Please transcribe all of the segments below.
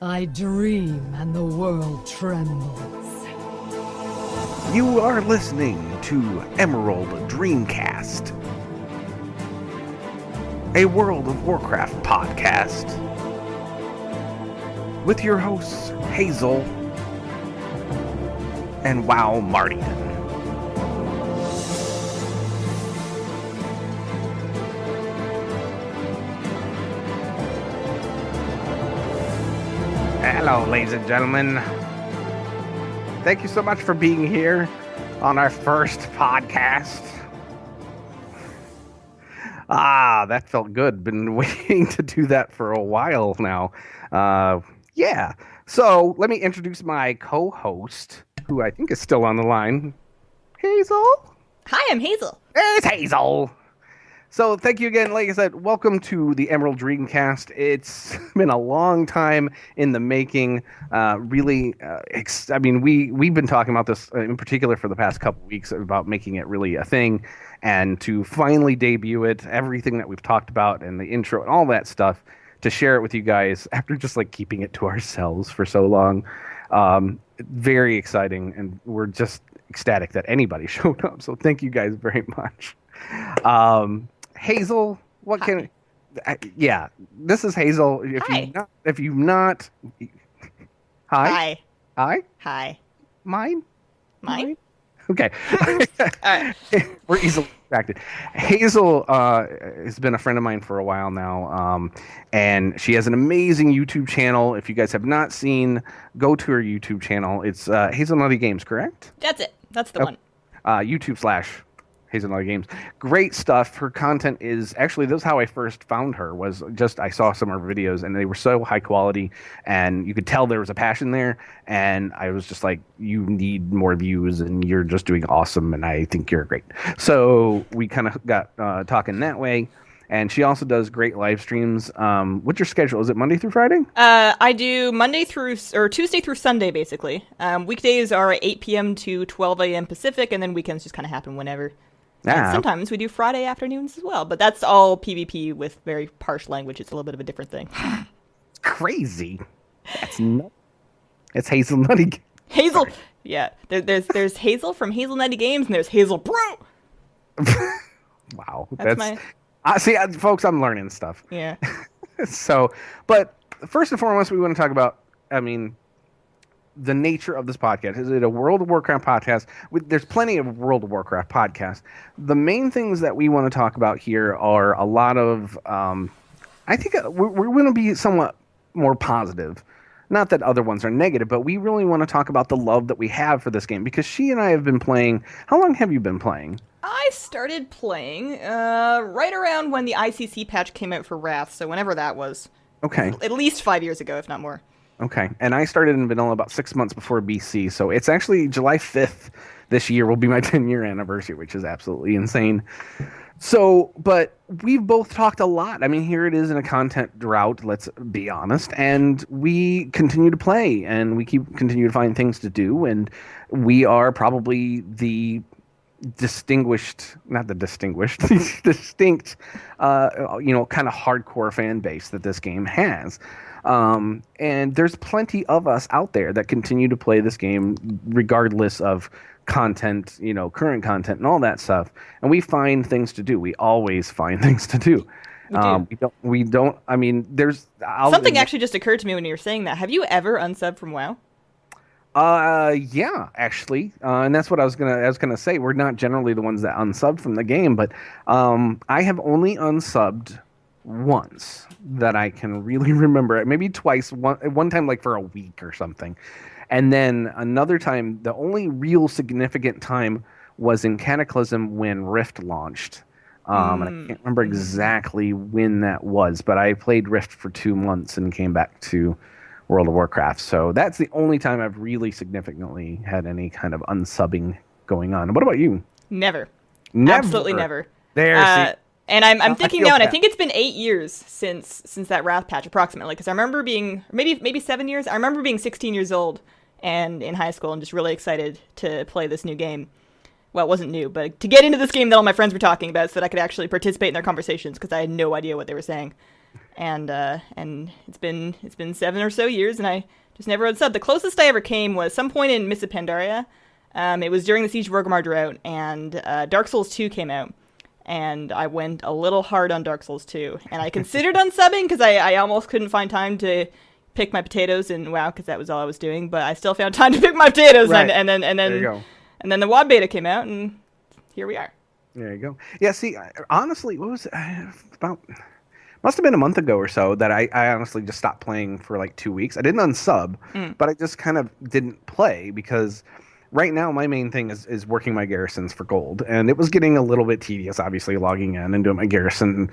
I dream and the world trembles. You are listening to Emerald Dreamcast, a World of Warcraft podcast, with your hosts Hazel and WoWMartiean. Hello, ladies and gentlemen. Thank you so much for being here on our first podcast. That felt good. Been waiting to do that for a while now. Yeah. So let me introduce my co-host, who I think is still on the line. Hazel? Hi, I'm Hazel. It's Hazel. So thank you again. Like I said, welcome to the Emerald Dreamcast. It's been a long time in the making. We've been talking about this in particular for the past couple weeks about making it really a thing, and to finally debut it, everything that we've talked about and the intro and all that stuff, to share it with you guys after just like keeping it to ourselves for so long. Very exciting, and we're just ecstatic that anybody showed up. So thank you guys very much. Hazel, what can? This is Hazel. Hi. Hi. Mine. Okay. All right. We're easily distracted. Hazel has been a friend of mine for a while now, and she has an amazing YouTube channel. If you guys have not seen, go to her YouTube channel. It's Hazel and WoWMartiean, correct? That's it. That's the one. YouTube / Hazel and WoWMartiean. Great stuff. Her content is actually, this is how I first found her, was just I saw some of her videos and they were so high quality and you could tell there was a passion there, and I was just like, you need more views and you're just doing awesome and I think you're great. So we kind of got talking that way. And she also does great live streams. What's your schedule? Is it Monday through Friday? I do Tuesday through Sunday, basically. Weekdays are 8 p.m. to 12 a.m. Pacific, and then weekends just kind of happen whenever. And sometimes we do Friday afternoons as well, but that's all PvP with very harsh language. It's a little bit of a different thing. It's crazy. That's nuts. It's Hazel Nutty. Hazel. Yeah, there's Hazel from Hazel Nutty Games, and there's Hazel Bro. Wow, folks, I'm learning stuff. Yeah. So, but first and foremost, we want to talk about, the nature of this podcast. Is it a World of Warcraft podcast? There's plenty of World of Warcraft podcasts. The main things that we want to talk about here are a lot of, I think we're going to be somewhat more positive. Not that other ones are negative, but we really want to talk about the love that we have for this game, because she and I have been playing. How long have you been playing? I started playing right around when the ICC patch came out for Wrath, so whenever that was. Okay. At least 5 years ago, if not more. Okay, and I started in vanilla about 6 months before BC, so it's actually July 5th this year will be my 10-year anniversary, which is absolutely insane. So, but we've both talked a lot. I mean, here it is in a content drought, let's be honest, and we continue to play, and we continue to find things to do, and we are probably the distinct, kind of hardcore fan base that this game has. And there's plenty of us out there that continue to play this game regardless of content, current content and all that stuff. And we find things to do. We always find things to do. We don't, I mean, something actually just occurred to me when you were saying that. Have you ever unsubbed from WoW? Yeah, actually. And that's what I was gonna say. We're not generally the ones that unsubbed from the game, but, I have only unsubbed once that I can really remember. Maybe twice, one time like for a week or something. And then another time, the only real significant time was in Cataclysm when Rift launched. And I can't remember exactly when that was, but I played Rift for 2 months and came back to World of Warcraft. So that's the only time I've really significantly had any kind of unsubbing going on. What about you? Never. Never. Absolutely never. See. And I'm thinking now, and I think it's been 8 years since that Wrath patch, approximately, because I remember being, maybe 7 years. I remember being 16 years old and in high school and just really excited to play this new game. Well, it wasn't new, but to get into this game that all my friends were talking about so that I could actually participate in their conversations, because I had no idea what they were saying. and it's been 7 or so years, and I just never unsubbed. The closest I ever came was some point in Mists of Pandaria. It was during the Siege of Orgrimmar drought, and Dark Souls 2 came out. And I went a little hard on Dark Souls 2. And I considered unsubbing because I almost couldn't find time to pick my potatoes in WoW because that was all I was doing. But I still found time to pick my potatoes. Right. And then the WoD beta came out, and here we are. There you go. Yeah, see, honestly, what was it? About... Must have been a month ago or so that I honestly just stopped playing for like 2 weeks. I didn't unsub, but I just kind of didn't play because... Right now, my main thing is working my garrisons for gold, and it was getting a little bit tedious, obviously, logging in and doing my garrison,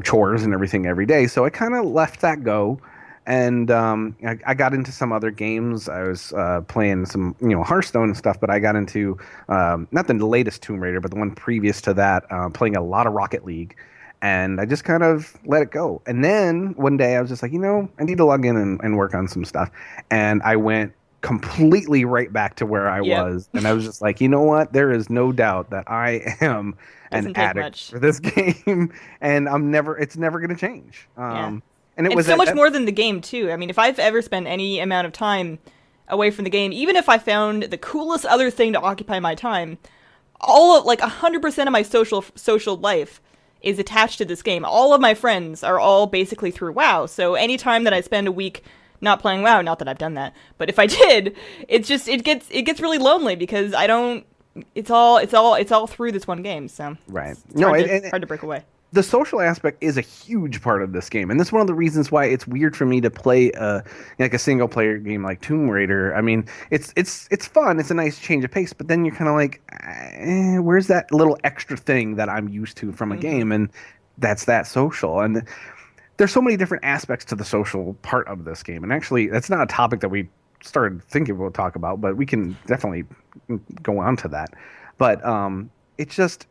chores and everything every day. So I kind of left that go, and I got into some other games. I was playing some, Hearthstone and stuff, but I got into not the latest Tomb Raider, but the one previous to that, playing a lot of Rocket League, and I just kind of let it go. And then one day I was just like, I need to log in and work on some stuff, and I went completely right back to where I was, and I was just like, you know what? There is no doubt that I am an addict for this game, and it's never going to change. And it was so much more than the game too. I mean, if I've ever spent any amount of time away from the game, even if I found the coolest other thing to occupy my time, 100% of my social life is attached to this game. All of my friends are all basically through WoW. So anytime that I spend a week not playing WoW, not that I've done that, but if I did, it gets really lonely because I don't. It's all through this one game. So right, it's hard to break away. The social aspect is a huge part of this game, and that's one of the reasons why it's weird for me to play a single player game like Tomb Raider. I mean, it's fun, it's a nice change of pace, but then you're kind of like, where's that little extra thing that I'm used to from a game, and that's that social. And there's so many different aspects to the social part of this game, and actually, that's not a topic that we started thinking we'll talk about, but we can definitely go on to that. But it's just.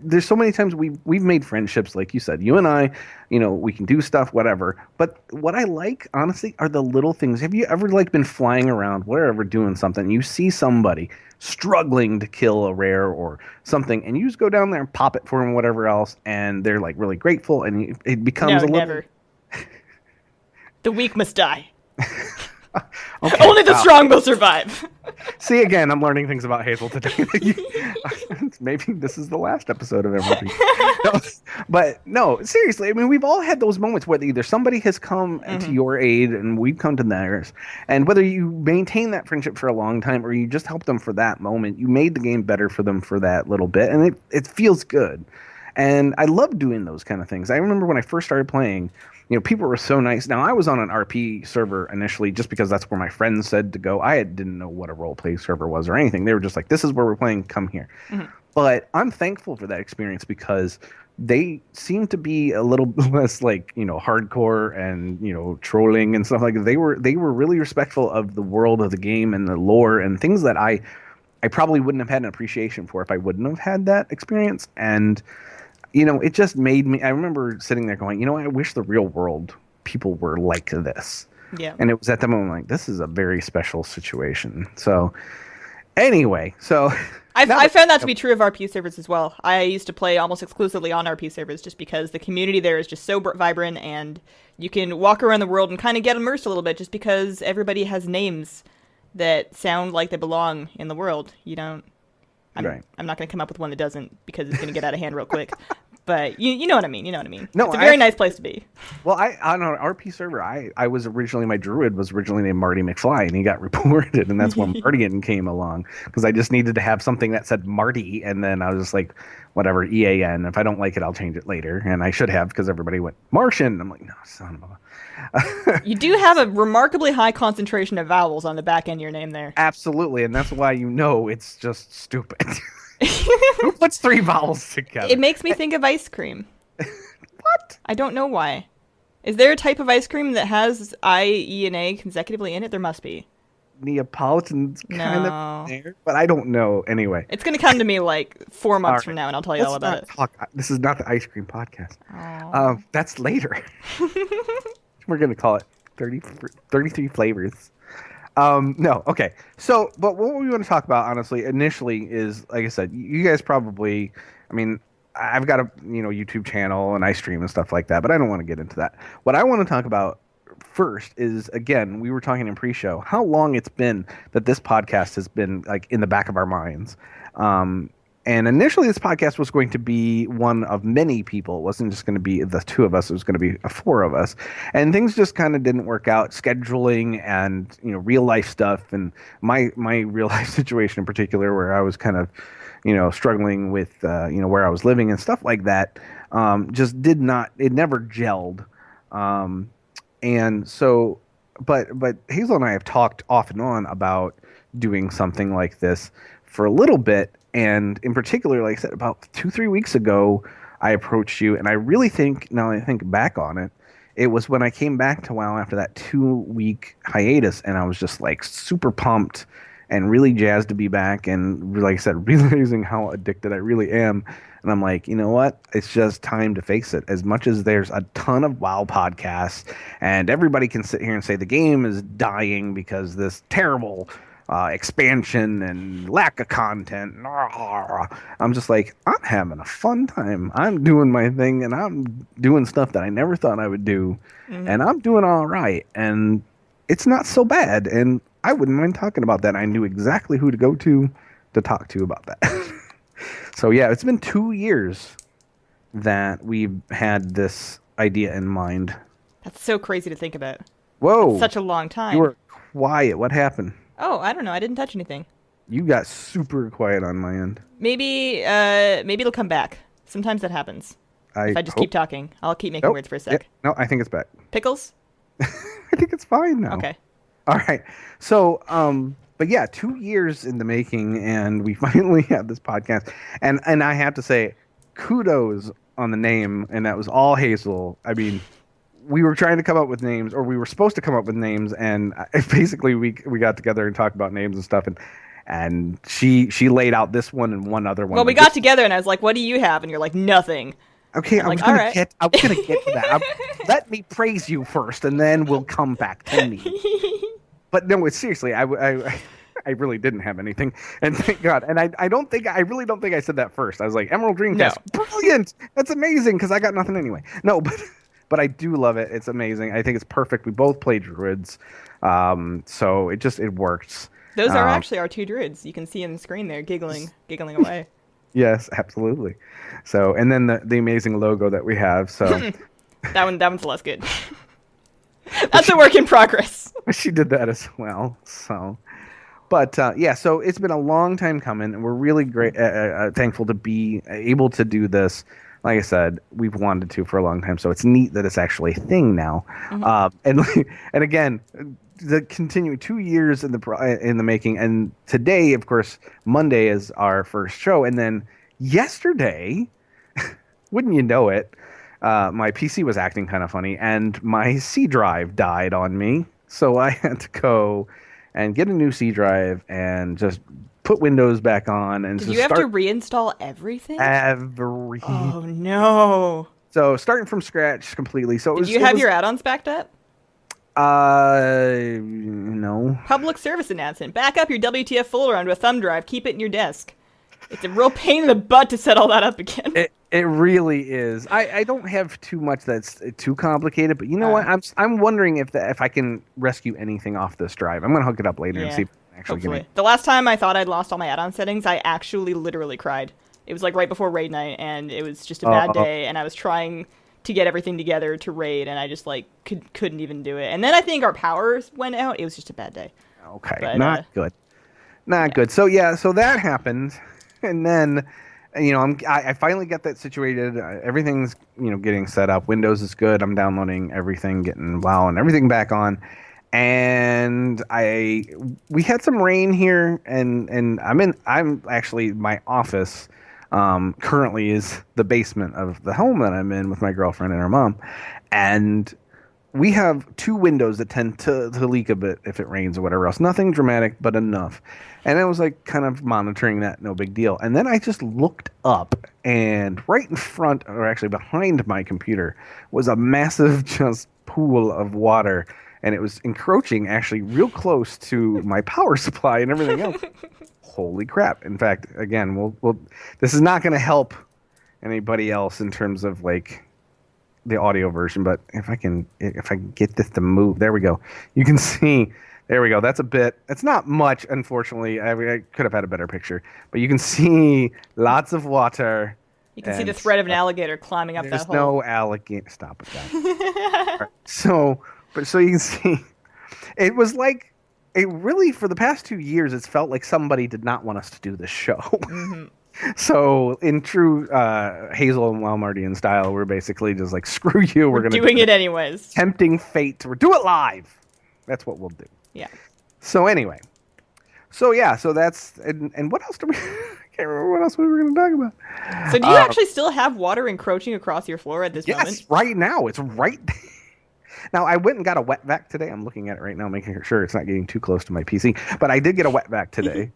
There's so many times we've made friendships, like you said. You and I, we can do stuff, whatever. But what I like, honestly, are the little things. Have you ever been flying around wherever doing something? You see somebody struggling to kill a rare or something, and you just go down there and pop it for them, whatever else, and they're really grateful, and it becomes a little. Never. The weak must die. Okay, only the strong will survive. See, again, I'm learning things about Hazel today. Maybe this is the last episode of Emerald Dreamcast. But no, seriously, I mean, we've all had those moments where either somebody has come to your aid and we've come to theirs. And whether you maintain that friendship for a long time or you just help them for that moment, you made the game better for them for that little bit. And it feels good. And I love doing those kind of things. I remember when I first started playing, people were so nice. Now, I was on an RP server initially just because that's where my friends said to go. I didn't know what a role-play server was or anything. They were just like, this is where we're playing, come here. But I'm thankful for that experience because they seem to be a little less hardcore and, trolling and stuff like that. They were really respectful of the world of the game and the lore and things that I probably wouldn't have had an appreciation for if I wouldn't have had that experience. And it just made me. I remember sitting there going, I wish the real world people were like this. Yeah. And it was at that moment like, this is a very special situation. So, anyway, I found that to be true of RP servers as well. I used to play almost exclusively on RP servers just because the community there is just so vibrant, and you can walk around the world and kind of get immersed a little bit just because everybody has names that sound like they belong in the world. I'm not going to come up with one that doesn't because it's going to get out of hand real quick. But you know what I mean. No, it's a very nice place to be. Well, on an RP server, I was originally, my druid was originally named Marty McFly, and he got reported, and that's when Martian came along, because I just needed to have something that said Marty, and then I was just like, whatever, EAN. If I don't like it, I'll change it later, and I should have, because everybody went, Martian. I'm like, no, son of a... You do have a remarkably high concentration of vowels on the back end of your name there. Absolutely, and that's why it's just stupid. Who puts 3 vowels together? It makes me think of ice cream. What? I don't know why. Is there a type of ice cream that has I, E, and A consecutively in it? There must be. Neapolitan's kind of there, but I don't know. Anyway, it's going to come to me 4 months from now, and I'll tell you all about it. This is not the ice cream podcast. That's later. We're going to call it 33 flavors. No, okay. So, but what we want to talk about, honestly, initially is, like I said, you guys probably, I mean, I've got a YouTube channel and I stream and stuff like that, but I don't want to get into that. What I want to talk about first is, again, we were talking in pre-show how long it's been that this podcast has been like in the back of our minds. And initially, this podcast was going to be one of many people. It wasn't just going to be the two of us. It was going to be four of us. And things just kind of didn't work out, scheduling and real life stuff, and my real life situation in particular, where I was kind of struggling with where I was living and stuff like that. Just did not. It never gelled. And so, but Hazel and I have talked off and on about doing something like this for a little bit. And in particular, like I said, about 2-3 weeks ago, I approached you, and I really think, now that I think back on it, it was when I came back to WoW after that 2-week hiatus, and I was just like super pumped and really jazzed to be back, and like I said, realizing how addicted I really am. And I'm like, you know what? It's just time to face it. As much as there's a ton of WoW podcasts, and everybody can sit here and say the game is dying because this terrible expansion and lack of content. I'm just like, I'm having a fun time. I'm doing my thing, and I'm doing stuff that I never thought I would do, and I'm doing all right, and it's not so bad, and I wouldn't mind talking about that. I knew exactly who to go to talk to about that. So yeah, it's been 2 years that we've had this idea in mind. That's so crazy to think about. Whoa. That's such a long time. You were quiet. What happened? Oh, I don't know. I didn't touch anything. You got super quiet on my end. Maybe it'll come back. Sometimes that happens. If I just keep talking, I'll keep making words for a sec. Yeah, no, I think it's back. Pickles? I think it's fine now. Okay. All right. So, but yeah, 2 years in the making, and we finally have this podcast. And I have to say, kudos on the name, and that was all Hazel. I mean, we were trying to come up with names, or we were supposed to come up with names, and basically we got together and talked about names and stuff, and she laid out this one and one other one. Well, we got together, and I was like, "What do you have?" And you're like, "Nothing." Okay, I was gonna get to that. Let me praise you first, and then we'll come back to me. But no, it's seriously, I really didn't have anything, and thank God. And I really don't think I said that first. I was like, Emerald Dreamcast, brilliant, that's amazing, because I got nothing anyway. No, but I do love it. It's amazing. I think it's perfect. We both play druids, so it works. Those are actually our two druids. You can see on the screen there, giggling away. Yes, absolutely. So, and then the amazing logo that we have. So that one's less good. That's a work in progress. She did that as well. So, but yeah, so it's been a long time coming, and we're really thankful to be able to do this. Like I said, we've wanted to for a long time, so it's neat that it's actually a thing now. And again, the continuing 2 years in the making, and today, of course, Monday is our first show, and then yesterday, wouldn't you know it, my PC was acting kind of funny, and my C drive died on me, so I had to go and get a new C drive and just put Windows back on, and did you have to reinstall everything? Everything. Oh no! So starting from scratch completely. So did you have your add-ons backed up? No. Public service announcement: back up your WTF folder onto a thumb drive. Keep it in your desk. It's a real pain in the butt to set all that up again. It really is. I don't have too much that's too complicated, but you know what? I'm wondering if I can rescue anything off this drive. I'm gonna hook it up later and see if I can actually get it. The last time I thought I'd lost all my add-on settings, I actually literally cried. It was like right before raid night, and it was just a bad day, and I was trying to get everything together to raid, and I just like couldn't even do it. And then I think our powers went out. It was just a bad day. Okay, but, not good. Good. So yeah, so that happened, and then I finally got that situated. Everything's getting set up. Windows is good. I'm downloading everything, getting WoW and everything back on. And we had some rain here, and I'm actually, my office currently is the basement of the home that I'm in with my girlfriend and her mom, and we have two windows that tend to leak a bit if it rains or whatever else. Nothing dramatic, but enough. And I was like kind of monitoring that, no big deal. And then I just looked up, and right in front, or actually behind my computer, was a massive just pool of water. And it was encroaching actually real close to my power supply and everything else. Holy crap. In fact, again, we'll this is not going to help anybody else in terms of like the audio version, but if I get this to move, there we go. You can see, there we go. That's a bit. It's not much, unfortunately. I could have had a better picture, but you can see lots of water. You can see the thread of an alligator climbing up that hole. There's no alligator. Stop it, guys. Right. So you can see, it was like, it really, for the past 2 years, it's felt like somebody did not want us to do this show. Mm-hmm. So in true Hazel and WoWMartiean style, we're basically just like, screw you. We're gonna doing it anyways. Tempting fate to do it live. That's what we'll do. Yeah. So anyway. So yeah, so that's, and what else do we, I can't remember what else we were going to talk about. So do you actually still have water encroaching across your floor at this moment? Yes, right now. It's right there. Now, I went and got a wet vac today. I'm looking at it right now, making sure it's not getting too close to my PC. But I did get a wet vac today.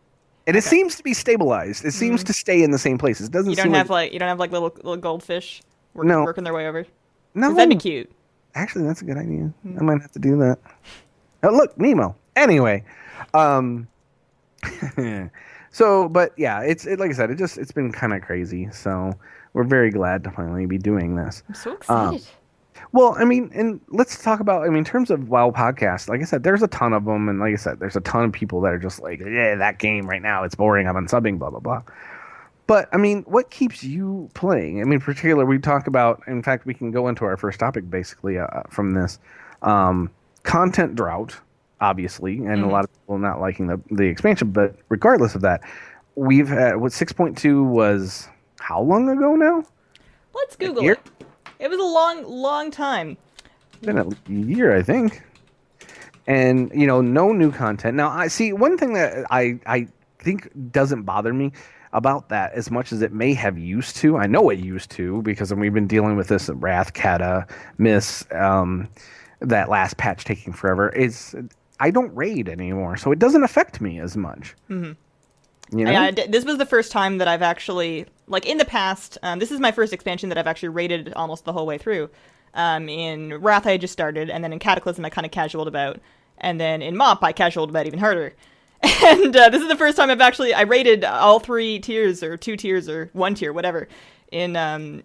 And it seems to be stabilized. It seems to stay in the same place. It doesn't. You don't have little goldfish working their way over. No, that'd be cute. Actually, that's a good idea. I might have to do that. Oh, look, Nemo. Anyway, so, but yeah, like I said, it's been kind of crazy. So we're very glad to finally be doing this. I'm so excited. Well, I mean, and let's talk about, I mean, in terms of WoW podcasts, like I said, there's a ton of them. And like I said, there's a ton of people that are just like, yeah, that game right now, it's boring. I'm unsubbing, blah, blah, blah. But, I mean, what keeps you playing? I mean, particularly, we talk about, in fact, we can go into our first topic, basically, from this. Content drought, obviously, and a lot of people not liking the expansion. But regardless of that, we've had, 6.2 was how long ago now? Let's Google it. It was a long, long time. Been a year, I think. And, no new content. Now, I see one thing that I think doesn't bother me about that as much as it may have used to. I know it used to, because we've been dealing with this at Wrath, Kata, Miss, that last patch taking forever, is I don't raid anymore. So it doesn't affect me as much. Mm-hmm. This was the first time that I've actually, like in the past, this is my first expansion that I've actually raided almost the whole way through. In Wrath, I had just started, and then in Cataclysm, I kind of casualed about, and then in Mop, I casualed about even harder. And this is the first time I raided all 3 tiers, or 2 tiers, or 1 tier, whatever, in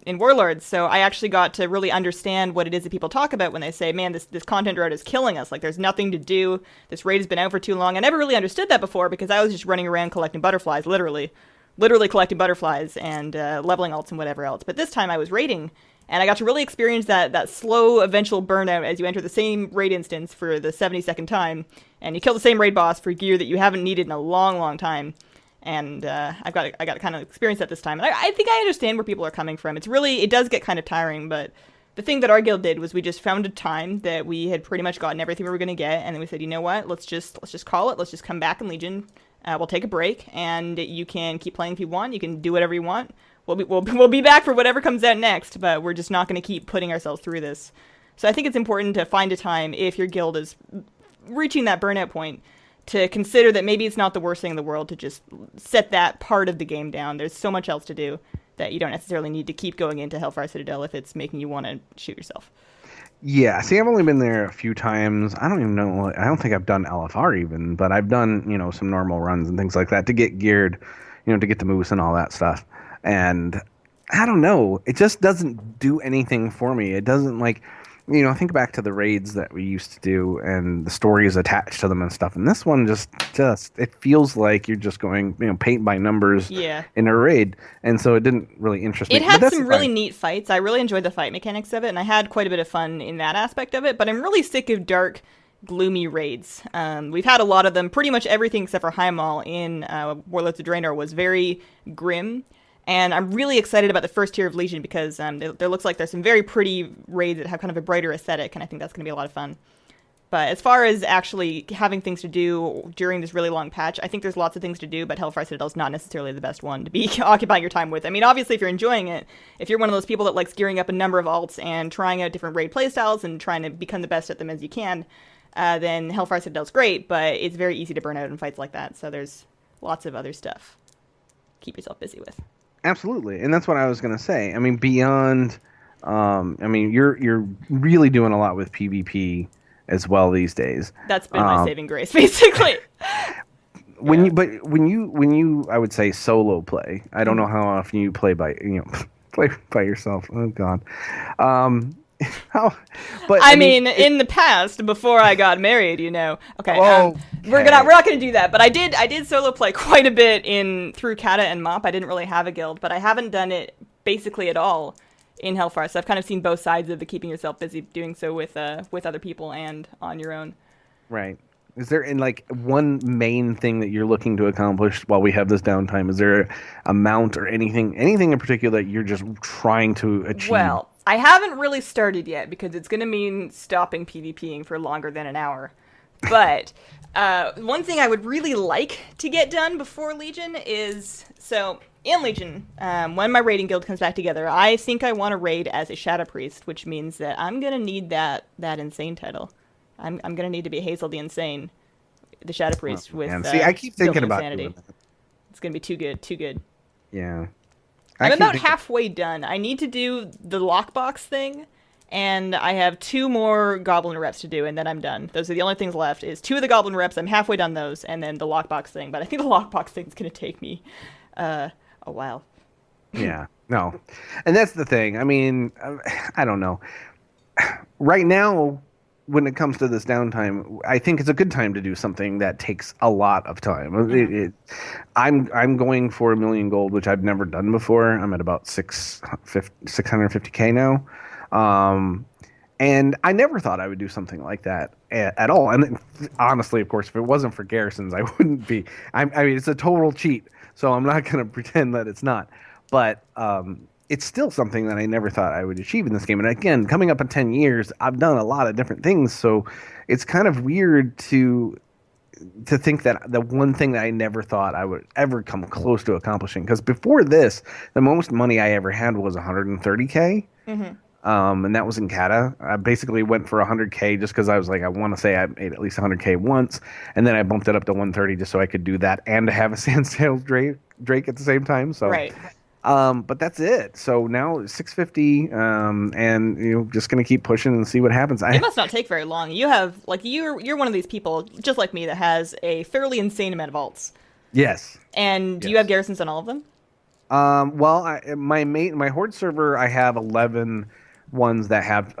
Warlords. So I actually got to really understand what it is that people talk about when they say, man, this content drought is killing us. Like, there's nothing to do. This raid has been out for too long. I never really understood that before, because I was just running around collecting butterflies, literally collecting butterflies and leveling alts and whatever else. But this time I was raiding, and I got to really experience that slow eventual burnout as you enter the same raid instance for the 72nd time, and you kill the same raid boss for gear that you haven't needed in a long, long time. And I got to kind of experience that this time. And I think I understand where people are coming from. It does get kind of tiring, but the thing that our guild did was we just found a time that we had pretty much gotten everything we were going to get, and then we said, you know what, let's just call it. Let's just come back in Legion. We'll take a break, and you can keep playing if you want. You can do whatever you want. We'll be back for whatever comes out next, but we're just not going to keep putting ourselves through this. So I think it's important to find a time, if your guild is reaching that burnout point, to consider that maybe it's not the worst thing in the world to just set that part of the game down. There's so much else to do that you don't necessarily need to keep going into Hellfire Citadel if it's making you want to shoot yourself. Yeah, see, I've only been there a few times. I don't even know. I don't think I've done LFR even, but I've done, some normal runs and things like that to get geared, to get the moose and all that stuff. And I don't know. It just doesn't do anything for me. It doesn't, think back to the raids that we used to do and the stories attached to them and stuff. And this one just it feels like you're just going, paint by numbers in a raid. And so it didn't really interest me. It had some really neat fights. I really enjoyed the fight mechanics of it, and I had quite a bit of fun in that aspect of it. But I'm really sick of dark, gloomy raids. We've had a lot of them. Pretty much everything except for Heimal in Warlords of Draenor was very grim. And I'm really excited about the first tier of Legion because there looks like there's some very pretty raids that have kind of a brighter aesthetic, and I think that's going to be a lot of fun. But as far as actually having things to do during this really long patch, I think there's lots of things to do, but Hellfire Citadel is not necessarily the best one to be occupying your time with. I mean, obviously, if you're enjoying it, if you're one of those people that likes gearing up a number of alts and trying out different raid playstyles and trying to become the best at them as you can, then Hellfire Citadel's great, but it's very easy to burn out in fights like that, so there's lots of other stuff. Keep yourself busy with. Absolutely, and that's what I was going to say. I mean, beyond, you're really doing a lot with PvP as well these days. That's been my saving grace, basically. When you, I would say solo play. I don't know how often you play by, Play by yourself. Oh God. How? But I mean, in the past, before I got married, you know. Okay. Okay. We're not gonna do that. But I did solo play quite a bit through Kata and Mop. I didn't really have a guild, but I haven't done it basically at all in Hellfire. So I've kind of seen both sides of the keeping yourself busy doing so with other people and on your own. Right. Is there one main thing that you're looking to accomplish while we have this downtime? Is there a mount or anything in particular that you're just trying to achieve? Well, I haven't really started yet because it's going to mean stopping PvPing for longer than an hour. But one thing I would really like to get done before Legion is, so in Legion, when my raiding guild comes back together, I think I want to raid as a Shadow Priest, which means that I'm going to need that insane title. I'm going to need to be Hazel the Insane, the Shadow Priest with see, I keep thinking about insanity. doing that. It's going to be too good. Yeah. I'm about halfway done. I need to do the lockbox thing, and I have 2 more goblin reps to do, and then I'm done. Those are the only things left, is 2 of the goblin reps. I'm halfway done those, and then the lockbox thing. But I think the lockbox thing is going to take me a while. Yeah. No. And that's the thing. I mean, I don't know. Right now, when it comes to this downtime, I think it's a good time to do something that takes a lot of time. Mm-hmm. I'm going for 1 million gold, which I've never done before. I'm at about 650k now. And I never thought I would do something like that at all. And honestly, of course, if it wasn't for garrisons, I wouldn't be. I mean, it's a total cheat, so I'm not going to pretend that it's not. But it's still something that I never thought I would achieve in this game. And again, coming up in 10 years, I've done a lot of different things. So it's kind of weird to think that the one thing that I never thought I would ever come close to accomplishing. Because before this, the most money I ever had was 130k. Mm-hmm. And that was in Kata. I basically went for 100k just because I was like, I want to say I made at least 100k once. And then I bumped it up to 130 just so I could do that and have a Sandsails Drake at the same time. So. Right. But that's it. So now 650, and just gonna keep pushing and see what happens. It must not take very long. You have you're one of these people just like me that has a fairly insane amount of alts. Yes. And do you have garrisons on all of them? Well, my horde server, I have 11 ones that have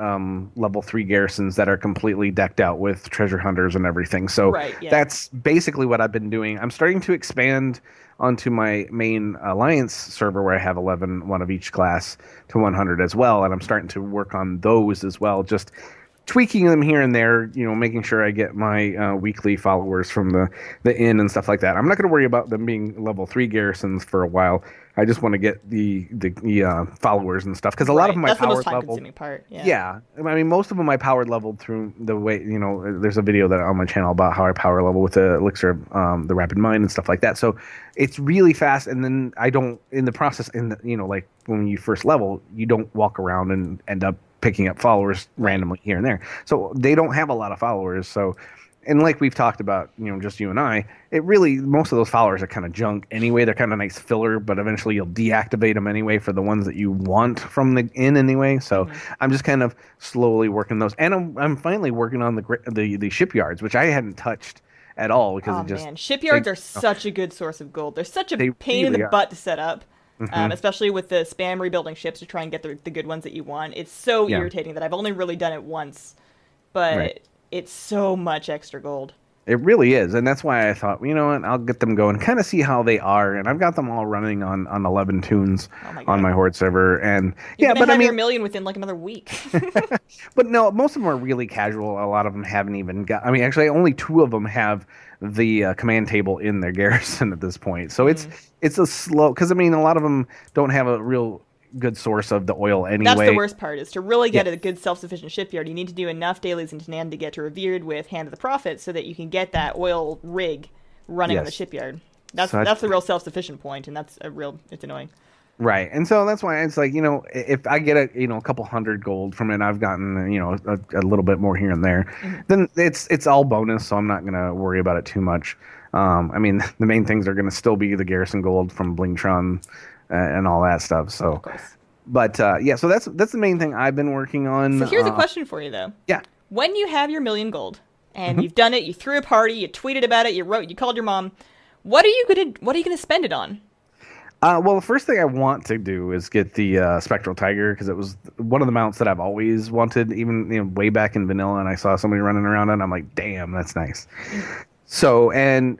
level 3 garrisons that are completely decked out with treasure hunters and everything. So that's basically what I've been doing. I'm starting to expand onto my main alliance server where I have 11, one of each class, to 100 as well, and I'm starting to work on those as well, just tweaking them here and there, making sure I get my weekly followers from the inn and stuff like that. I'm not going to worry about them being level 3 garrisons for a while. I just want to get the followers and stuff, because a lot of them I powered level. That's the most time-consuming part. Yeah. I mean, most of them I powered leveled through the way, there's a video that on my channel about how I power level with the elixir of the rapid mind and stuff like that. So it's really fast, and then I don't, in the process, like when you first level, you don't walk around and end up picking up followers randomly here and there. So they don't have a lot of followers. So, and like we've talked about, just you and I, it really, most of those followers are kind of junk anyway. They're kind of nice filler, but eventually you'll deactivate them anyway for the ones that you want from the inn anyway. So I'm just kind of slowly working those. And I'm finally working on the shipyards, which I hadn't touched at all, because shipyards are such a good source of gold. They're such a pain in the butt to set up. Especially with the spam rebuilding ships to try and get the good ones that you want. It's so irritating that I've only really done it once, but it's so much extra gold. It really is, and that's why I thought, you know what, I'll get them going, kind of see how they are, and I've got them all running on 11 tunes on my horde server, and You're gonna have your million within like another week. But no, most of them are really casual. A lot of them haven't even got. I mean, actually, only 2 of them have the command table in their garrison at this point, so it's a slow, because I mean, a lot of them don't have a real good source of the oil anyway. That's the worst part, is to really get a good self-sufficient shipyard, you need to do enough dailies in Tanan to get to Revered with Hand of the Prophet so that you can get that oil rig running on the shipyard. That's the real self-sufficient point, and it's annoying. Right, and so that's why it's like, if I get a couple hundred gold from it, I've gotten a little bit more here and there, then it's all bonus, so I'm not gonna worry about it too much. I mean, the main things are gonna still be the garrison gold from Blingtron and all that stuff. So, but so that's the main thing I've been working on. So here's a question for you though. Yeah. When you have your million gold and you've done it, you threw a party, you tweeted about it, you called your mom, what are you gonna spend it on? Well, the first thing I want to do is get the Spectral Tiger because it was one of the mounts that I've always wanted, even way back in vanilla. And I saw somebody running around it, and I'm like, damn, that's nice. So, and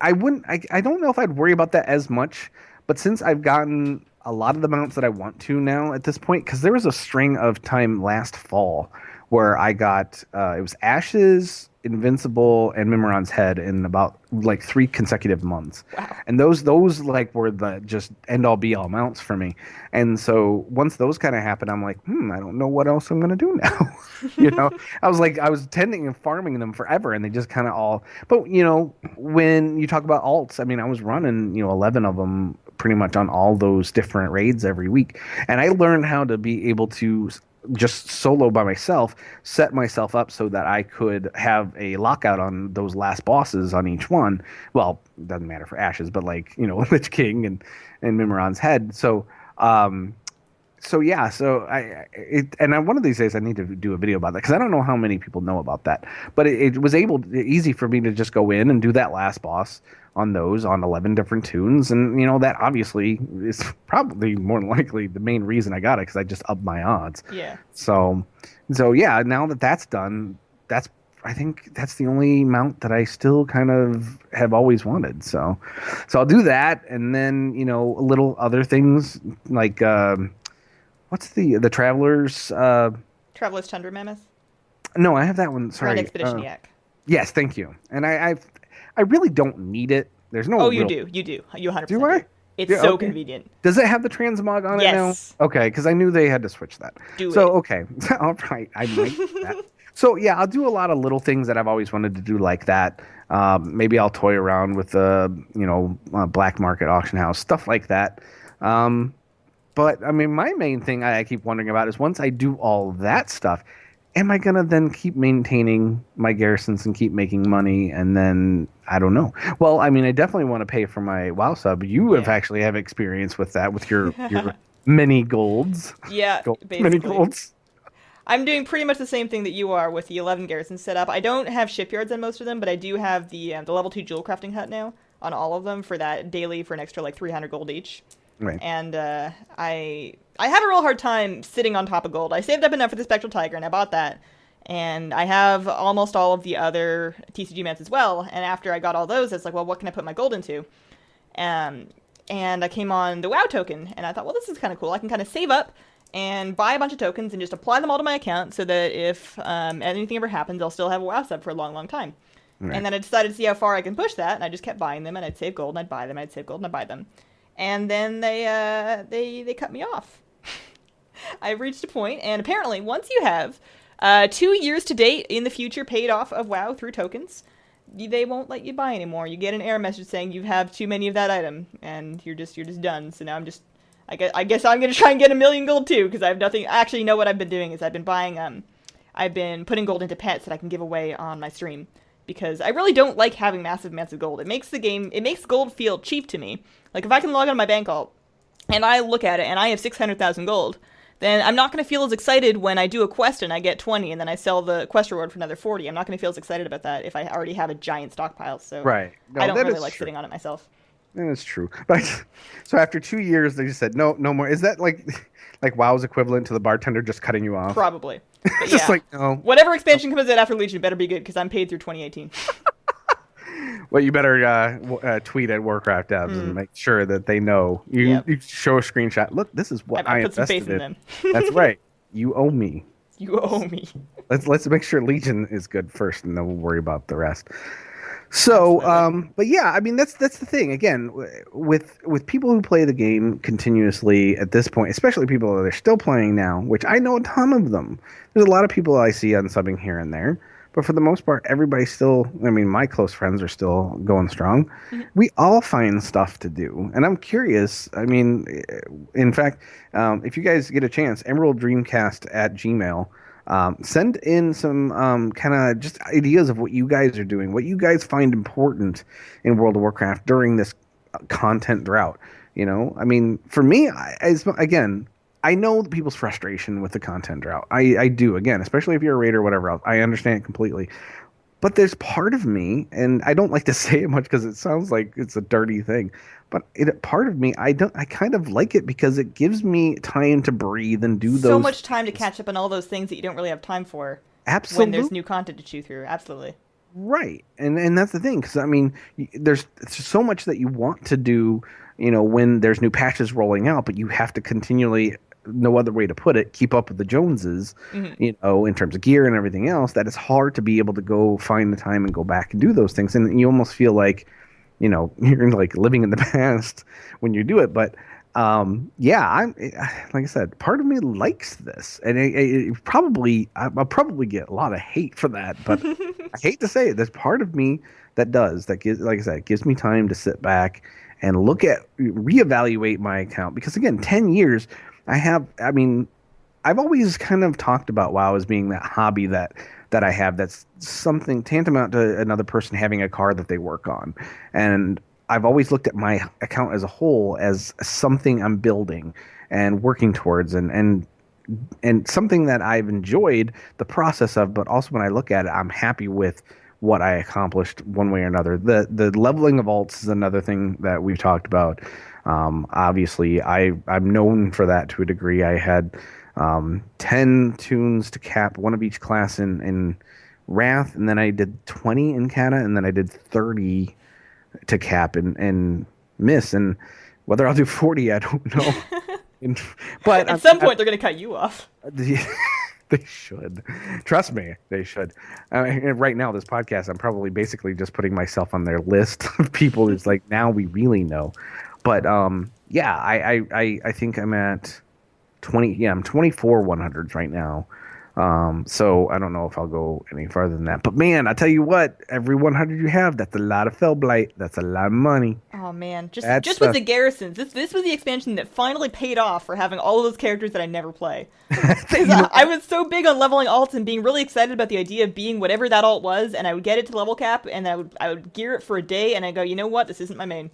I don't know if I'd worry about that as much, but since I've gotten a lot of the mounts that I want to now at this point, because there was a string of time last fall where I got it was Ashes, Invincible, and Mimiron's Head in about like 3 consecutive months. Wow. And those like were the just end all be all mounts for me. And so once those kind of happened, I'm like, I don't know what else I'm gonna do now. I was tending and farming them forever, and they just kind of all. But when you talk about alts, I mean, I was running 11 of them pretty much on all those different raids every week, and I learned how to be able to just solo by myself, set myself up so that I could have a lockout on those last bosses on each one. Well, it doesn't matter for Ashes, but Lich King and Mimiron's Head. So one of these days I need to do a video about that because I don't know how many people know about that. But it was easy for me to just go in and do that last boss on 11 different tunes, and that obviously is probably more than likely the main reason I got it because I just upped my odds. Yeah. So yeah, now that that's done, I think that's the only mount that I still kind of have always wanted. So I'll do that, and then little other things like what's the Travelers? Traveler's Tundra Mammoth. No, I have that one. Sorry, Grand Expedition Yak. Yes, thank you. And I really don't need it. There's no. Oh, you do. You 100%. Do I? It's so convenient. Does it have the transmog on it now? Okay, because I knew they had to switch that. Okay, all right, I might do that. So yeah, I'll do a lot of little things that I've always wanted to do like that. Maybe I'll toy around with the black market auction house stuff like that. But I mean, my main thing I keep wondering about is once I do all that stuff, am I going to then keep maintaining my garrisons and keep making money? And then, I don't know. Well, I mean, I definitely want to pay for my WoW sub. You have actually have experience with that, with your many golds. Yeah, basically. Many golds. I'm doing pretty much the same thing that you are with the 11 garrisons set up. I don't have shipyards on most of them, but I do have the level 2 jewel crafting hut now on all of them for that daily for an extra 300 gold each. Right. And I have a real hard time sitting on top of gold. I saved up enough for the Spectral Tiger, and I bought that. And I have almost all of the other TCG mounts as well. And after I got all those, it's like, well, what can I put my gold into? And I came on the WoW token, and I thought, well, this is kind of cool. I can kind of save up and buy a bunch of tokens and just apply them all to my account so that if anything ever happens, I'll still have a WoW sub for a long, long time. Right. And then I decided to see how far I can push that, and I just kept buying them, and I'd save gold, and I'd buy them, I'd save gold, and I'd buy them. And then they cut me off. I've reached a point, and apparently once you have 2 years to date in the future paid off of WoW through tokens, they won't let you buy anymore. You get an error message saying you have too many of that item, and you're just done. So now I guess I'm gonna try and get 1,000,000 gold too, because I have nothing. Actually, what I've been doing is I've been buying I've been putting gold into pets that I can give away on my stream. Because I really don't like having massive amounts of gold. It makes gold feel cheap to me. Like, if I can log on my bank alt, and I look at it, and I have 600,000 gold, then I'm not going to feel as excited when I do a quest and I get 20, and then I sell the quest reward for another 40. I'm not going to feel as excited about that if I already have a giant stockpile. So right. No, I don't really like sitting on it myself. That's true. But so after 2 years, they just said, no more. Is that like WoW's equivalent to the bartender just cutting you off? Probably. But Just yeah. no. Whatever expansion comes out after Legion better be good, because I'm paid through 2018. Well, you better tweet at Warcraft devs and make sure that they know. You show a screenshot. Look, this is what I put some faith invested in them. That's right. You owe me. You owe me. Let's make sure Legion is good first, and then we'll worry about the rest. So, but yeah, I mean that's the thing. Again, with people who play the game continuously at this point, especially people that are still playing now, which I know a ton of them. There's a lot of people I see unsubbing here and there, but for the most part, everybody's still. I mean, my close friends are still going strong. Mm-hmm. We all find stuff to do, and I'm curious. I mean, in fact, if you guys get a chance, Emerald Dreamcast at Gmail. Send in some kind of just ideas of what you guys are doing, what you guys find important in World of Warcraft during this content drought. I mean, for me, I know people's frustration with the content drought. I do, again, especially if you're a raider or whatever else. I understand it completely. But there's part of me, and I don't like to say it much because it sounds like it's a dirty thing. But part of me, I kind of like it because it gives me time to breathe and do So those much time to things. catch up on all those things that you don't really have time for when there's Absolutely. new content to chew through. Absolutely. Right. And that's the thing, because I mean, there's so much that you want to do, when there's new patches rolling out, but you have to continually, no other way to put it, keep up with the Joneses, Hmm. in terms of gear and everything else, that it's hard to be able to go find the time and go back and do those things. And you almost feel like, you're like living in the past when you do it. But yeah, like I said, part of me likes this, and I'll probably get a lot of hate for that, but I hate to say it, there's part of me that does that gives, like I said, it gives me time to sit back and reevaluate my account, because again, 10 years, I mean, I've always kind of talked about WoW as being that hobby that I have, that's something tantamount to another person having a car that they work on. And I've always looked at my account as a whole as something I'm building and working towards, and something that I've enjoyed the process of, but also when I look at it, I'm happy with what I accomplished one way or another. The leveling of alts is another thing that we've talked about. Obviously, I'm known for that to a degree. I had 10 tunes to cap one of each class in Wrath, and then I did 20 in Kata, and then I did 30 to cap in Miss. And whether I'll do 40, I don't know. But At some point, they're going to cut you off. they should. Trust me, they should. Right now, this podcast, I'm probably basically just putting myself on their list of people who's like, now we really know. But yeah, I think I'm at 20. Yeah, I'm 24 100s right now. So I don't know if I'll go any farther than that. But man, I tell you what, every 100 you have, that's a lot of Fell Blight. That's a lot of money. Oh man, just with the garrisons, this was the expansion that finally paid off for having all of those characters that I never play. 'Cause I was so big on leveling alts and being really excited about the idea of being whatever that alt was, and I would get it to level cap, and I would gear it for a day, and I go, you know what, this isn't my main.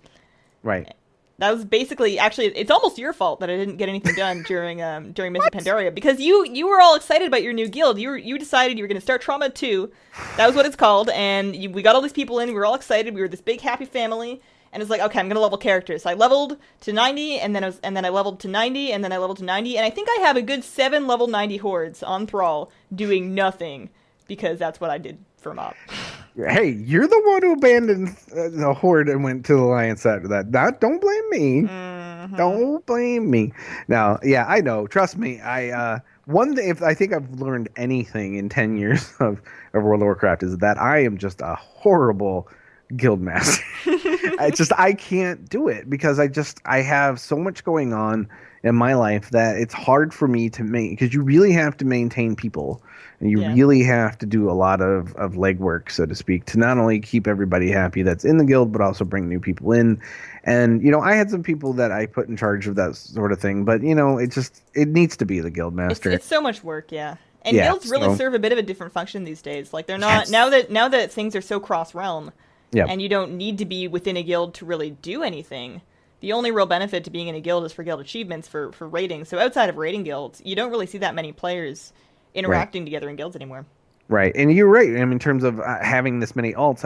Right. That was basically, actually, it's almost your fault that I didn't get anything done during Mists of Pandaria, because you were all excited about your new guild. You decided you were going to start Trauma 2. That was what it's called, and we got all these people in. We were all excited. We were this big happy family, and it's like, okay, I'm going to level characters. So I leveled to 90, and then I leveled to 90, and then I leveled to 90, and I think I have a good 7 level 90 hordes on Thrall doing nothing, because that's what I did for mob. Hey, you're the one who abandoned the horde and went to the alliance after that. Don't blame me. Mm-hmm. Don't blame me. Now, yeah, I know. Trust me. One thing, if I think I've learned anything in 10 years of World of Warcraft, is that I am just a horrible guild master. I can't do it, because I have so much going on in my life that it's hard for me to because you really have to maintain people, and you really have to do a lot of legwork, so to speak, to not only keep everybody happy that's in the guild, but also bring new people in. And, I had some people that I put in charge of that sort of thing, but, it needs to be the guild master. It's so much work, yeah. And guilds really serve a bit of a different function these days. Like, they're not, now that things are so cross-realm, and you don't need to be within a guild to really do anything, the only real benefit to being in a guild is for guild achievements, for raiding. So outside of raiding guilds, you don't really see that many players interacting together in guilds anymore. Right, and you're right. I mean, in terms of having this many alts,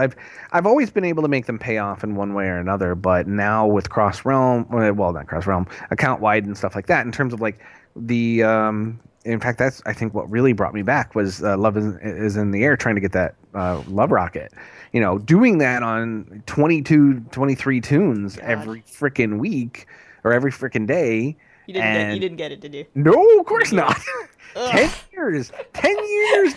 I've always been able to make them pay off in one way or another. But now with cross realm, well, not cross realm, account wide and stuff like that, in terms of like the, in fact, that's I think what really brought me back was Love is in the Air, trying to get that love rocket. Doing that on 22, 23 tunes every freaking week or every freaking day. You didn't get it, did you? No, of course not. 10 years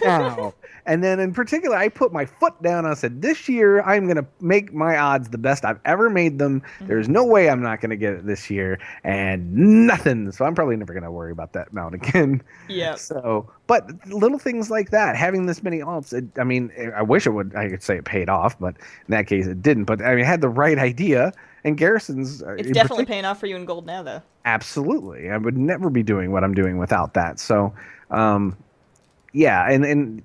now. And then in particular, I put my foot down. I said, this year, I'm going to make my odds the best I've ever made them. Mm-hmm. There's no way I'm not going to get it this year, and nothing. So I'm probably never going to worry about that amount again. Yeah. So, but little things like that, having this many alts, I wish I could say it paid off, but in that case it didn't. But I had the right idea. And garrisons... It's definitely paying off for you in gold now, though. Absolutely. I would never be doing what I'm doing without that. So, yeah. And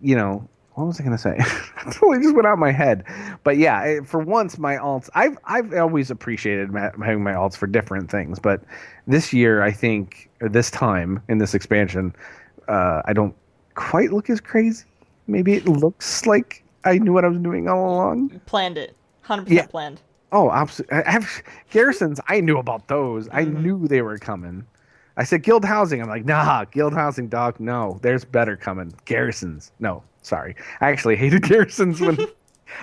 what was I going to say? It totally just went out of my head. But yeah, for once, my alts... I've always appreciated having my alts for different things. But this year, I think, or this time in this expansion, I don't quite look as crazy. Maybe it looks like I knew what I was doing all along. You planned it. 100% Yeah. planned. Oh, absolutely. Garrisons, I knew about those. I Mm-hmm. knew they were coming. I said guild housing. I'm like, nah, guild housing, dog. No, there's better coming. Garrisons. No, sorry. I actually hated garrisons when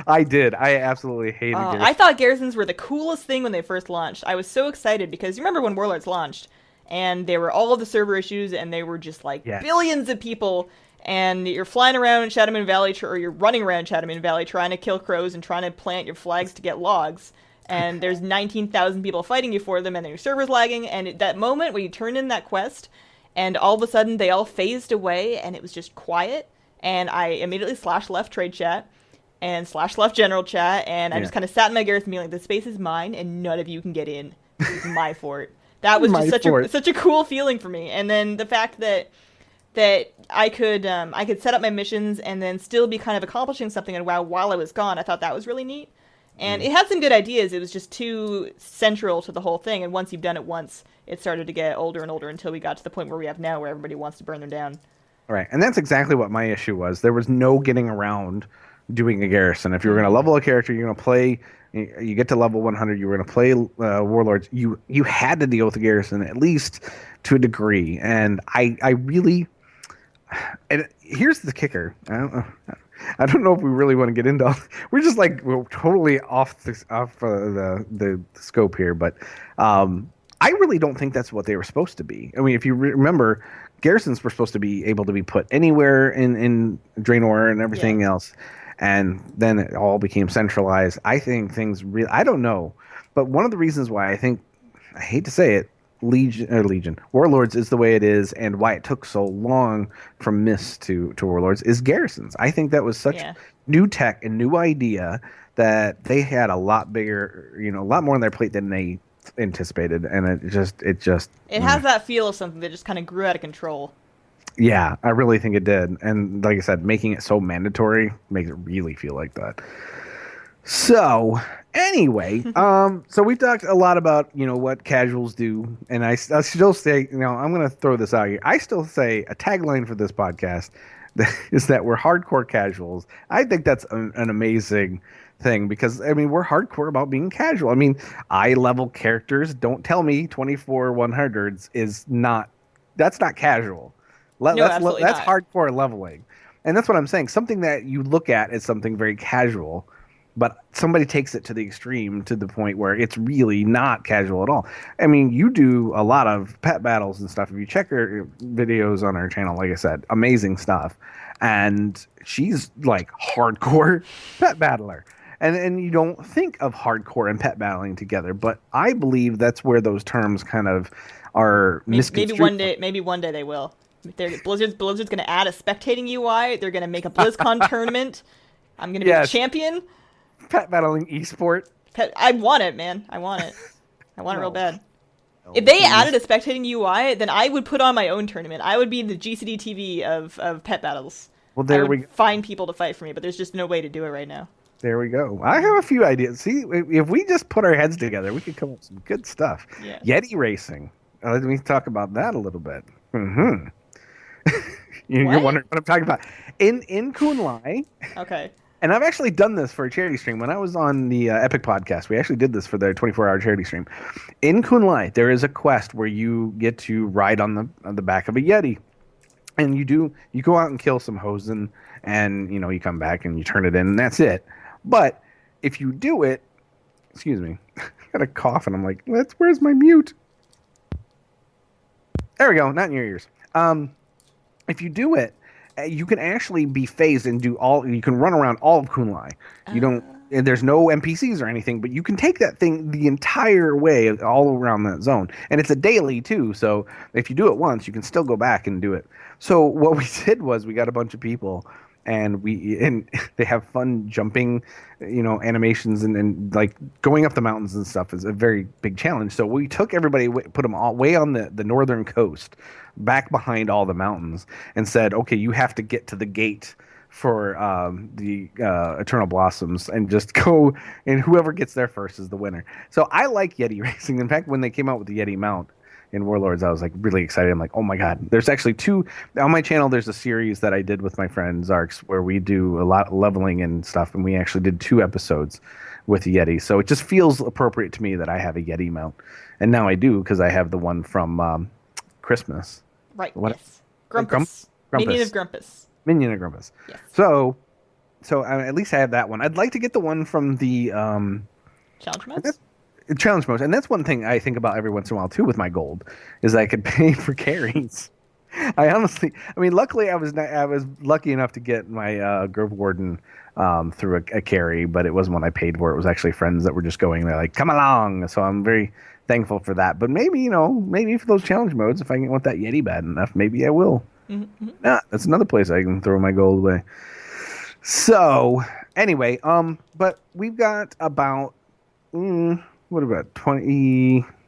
I did. I absolutely hated I garrisons. thought garrisons were the coolest thing when they first launched. I was so excited because you remember when Warlords launched, and there were all of the server issues, and they were just like Yes. billions of people, and you're flying around Shadowmoon Valley, or you're running around Shadowmoon Valley trying to kill crows and trying to plant your flags to get logs. And there's 19,000 people fighting you for them, and then your server's lagging. And that moment where you turn in that quest, and all of a sudden they all phased away, and it was just quiet. And I immediately /left trade chat and /left general chat, and I just kind of sat in my garrison being like, "The space is mine, and none of you can get in. This is my fort." That was just such a cool feeling for me. And then the fact that I could set up my missions and then still be kind of accomplishing something in WoW while I was gone, I thought that was really neat. And it had some good ideas. It was just too central to the whole thing. And once you've done it once, it started to get older and older until we got to the point where we have now, where everybody wants to burn them down. Right, and that's exactly what my issue was. There was no getting around doing a garrison. If you were going to level a character, you're going to play. You get to level 100, you were going to play warlords. You had to deal with the garrison at least to a degree. And I really, and here's the kicker. I don't know if we really want to get into. We're just like we're totally off the scope here, but I really don't think that's what they were supposed to be. I mean, if you remember, garrisons were supposed to be able to be put anywhere in Draenor and everything else, and then it all became centralized. I think things really. I don't know, but one of the reasons why I hate to say it, Legion Warlords is the way it is, and why it took so long from Mist to Warlords is garrisons. I think that was such new tech and new idea that they had a lot bigger, a lot more on their plate than they anticipated, and it just has that feel of something that just kind of grew out of control. Yeah, I really think it did, and like I said, making it so mandatory makes it really feel like that. So anyway, so we've talked a lot about what casuals do, and I still say, I'm going to throw this out here. I still say a tagline for this podcast is that we're hardcore casuals. I think that's an amazing thing because we're hardcore about being casual. I mean, I level characters. Don't tell me 24 100s is not. That's not casual. No, that's not. hardcore leveling, and that's what I'm saying. Something that you look at as something very casual. But somebody takes it to the extreme to the point where it's really not casual at all. I mean, you do a lot of pet battles and stuff. If you check her videos on our channel, like I said, amazing stuff. And she's like hardcore pet battler. And you don't think of hardcore and pet battling together. But I believe that's where those terms kind of are misconstrued. Maybe one day they will. Blizzard's going to add a spectating UI. They're going to make a BlizzCon tournament. I'm going to be a champion. Pet battling esport. I want it, man. I want it. I want it real bad. If they added a spectating UI, then I would put on my own tournament. I would be the GCD TV of pet battles. Well, there we go. Find people to fight for me, but there's just no way to do it right now. There we go. I have a few ideas. See, if we just put our heads together, we could come up with some good stuff. Yeah. Yeti racing. Let me talk about that a little bit. Mm-hmm. You're wondering what I'm talking about. In Kunlai. Okay. And I've actually done this for a charity stream. When I was on the Epic podcast, we actually did this for their 24-hour charity stream. In Kunlai, there is a quest where you get to ride on the back of a Yeti. And you go out and kill some Hosen, and you come back and you turn it in, and that's it. But if you do it, excuse me, I got a cough, and I'm like, where's my mute? There we go, not in your ears. If you do it, you can actually be phased and you can run around all of Kunlai. There's no NPCs or anything, but you can take that thing the entire way all around that zone. And it's a daily too, so if you do it once, you can still go back and do it. So what we did was we got a bunch of people, and they have fun jumping, animations and like going up the mountains and stuff is a very big challenge. So we took everybody, put them all way on the northern coast, back behind all the mountains, and said, okay, you have to get to the gate for the Eternal Blossoms and just go, and whoever gets there first is the winner. So I like Yeti racing. In fact, when they came out with the Yeti mount, in Warlords, I was like really excited. I'm like, oh my god! There's actually two on my channel. There's a series that I did with my friend Zarks where we do a lot of leveling and stuff, and we actually did 2 episodes with the Yeti. So it just feels appropriate to me that I have a Yeti mount, and now I do because I have the one from Christmas. Right. What? Yes. Grumpus. Minion of Grumpus. Minion of Grumpus. Yes. So at least I have that one. I'd like to get the one from the Challenge modes? Challenge modes, and that's one thing I think about every once in a while too with my gold, is I could pay for carries. Luckily I was lucky enough to get my Grove Warden through a carry, but it wasn't one I paid for. It was actually friends that were just going there like, come along. So I'm very thankful for that. But maybe for those challenge modes, if I want that Yeti bad enough, maybe I will. Mm-hmm. Yeah, that's another place I can throw my gold away. So anyway, but we've got about 19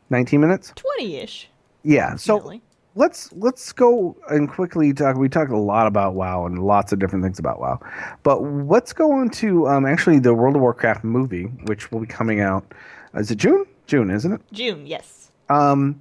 minutes? 20-ish. Yeah. So really. let's go and quickly talk. We talked a lot about WoW and lots of different things about WoW, but let's go on to actually the World of Warcraft movie, which will be coming out. Is it June? June, isn't it? June, yes. And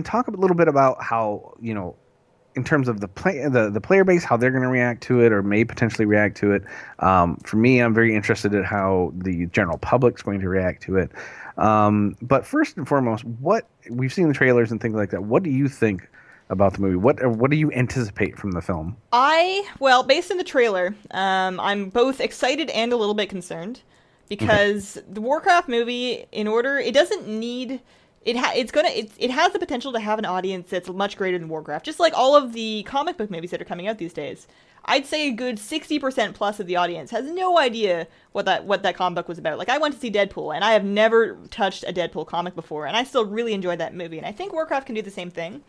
talk a little bit about how, in terms of the player base, how they're going to react to it or may potentially react to it. For me, I'm very interested in how the general public's going to react to it. But first and foremost, what we've seen the trailers and things like that. What do you think about the movie? What do you anticipate from the film? Based on the trailer, I'm both excited and a little bit concerned because the Warcraft movie, it doesn't need. It has the potential to have an audience that's much greater than Warcraft, just like all of the comic book movies that are coming out these days. I'd say a good 60% plus of the audience has no idea what that comic book was about. Like, I went to see Deadpool, and I have never touched a Deadpool comic before, and I still really enjoyed that movie, and I think Warcraft can do the same thing.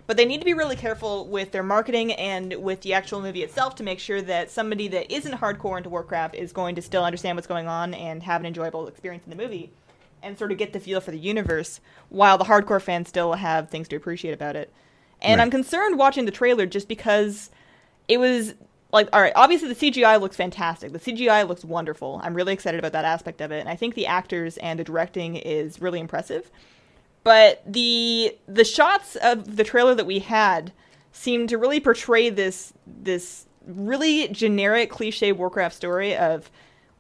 But they need to be really careful with their marketing and with the actual movie itself to make sure that somebody that isn't hardcore into Warcraft is going to still understand what's going on and have an enjoyable experience in the movie and sort of get the feel for the universe, while the hardcore fans still have things to appreciate about it. And right. I'm concerned watching the trailer just because it was like, all right, obviously the CGI looks fantastic. The CGI looks wonderful. I'm really excited about that aspect of it. And I think the actors and the directing is really impressive. But the shots of the trailer that we had seemed to really portray this really generic cliche Warcraft story of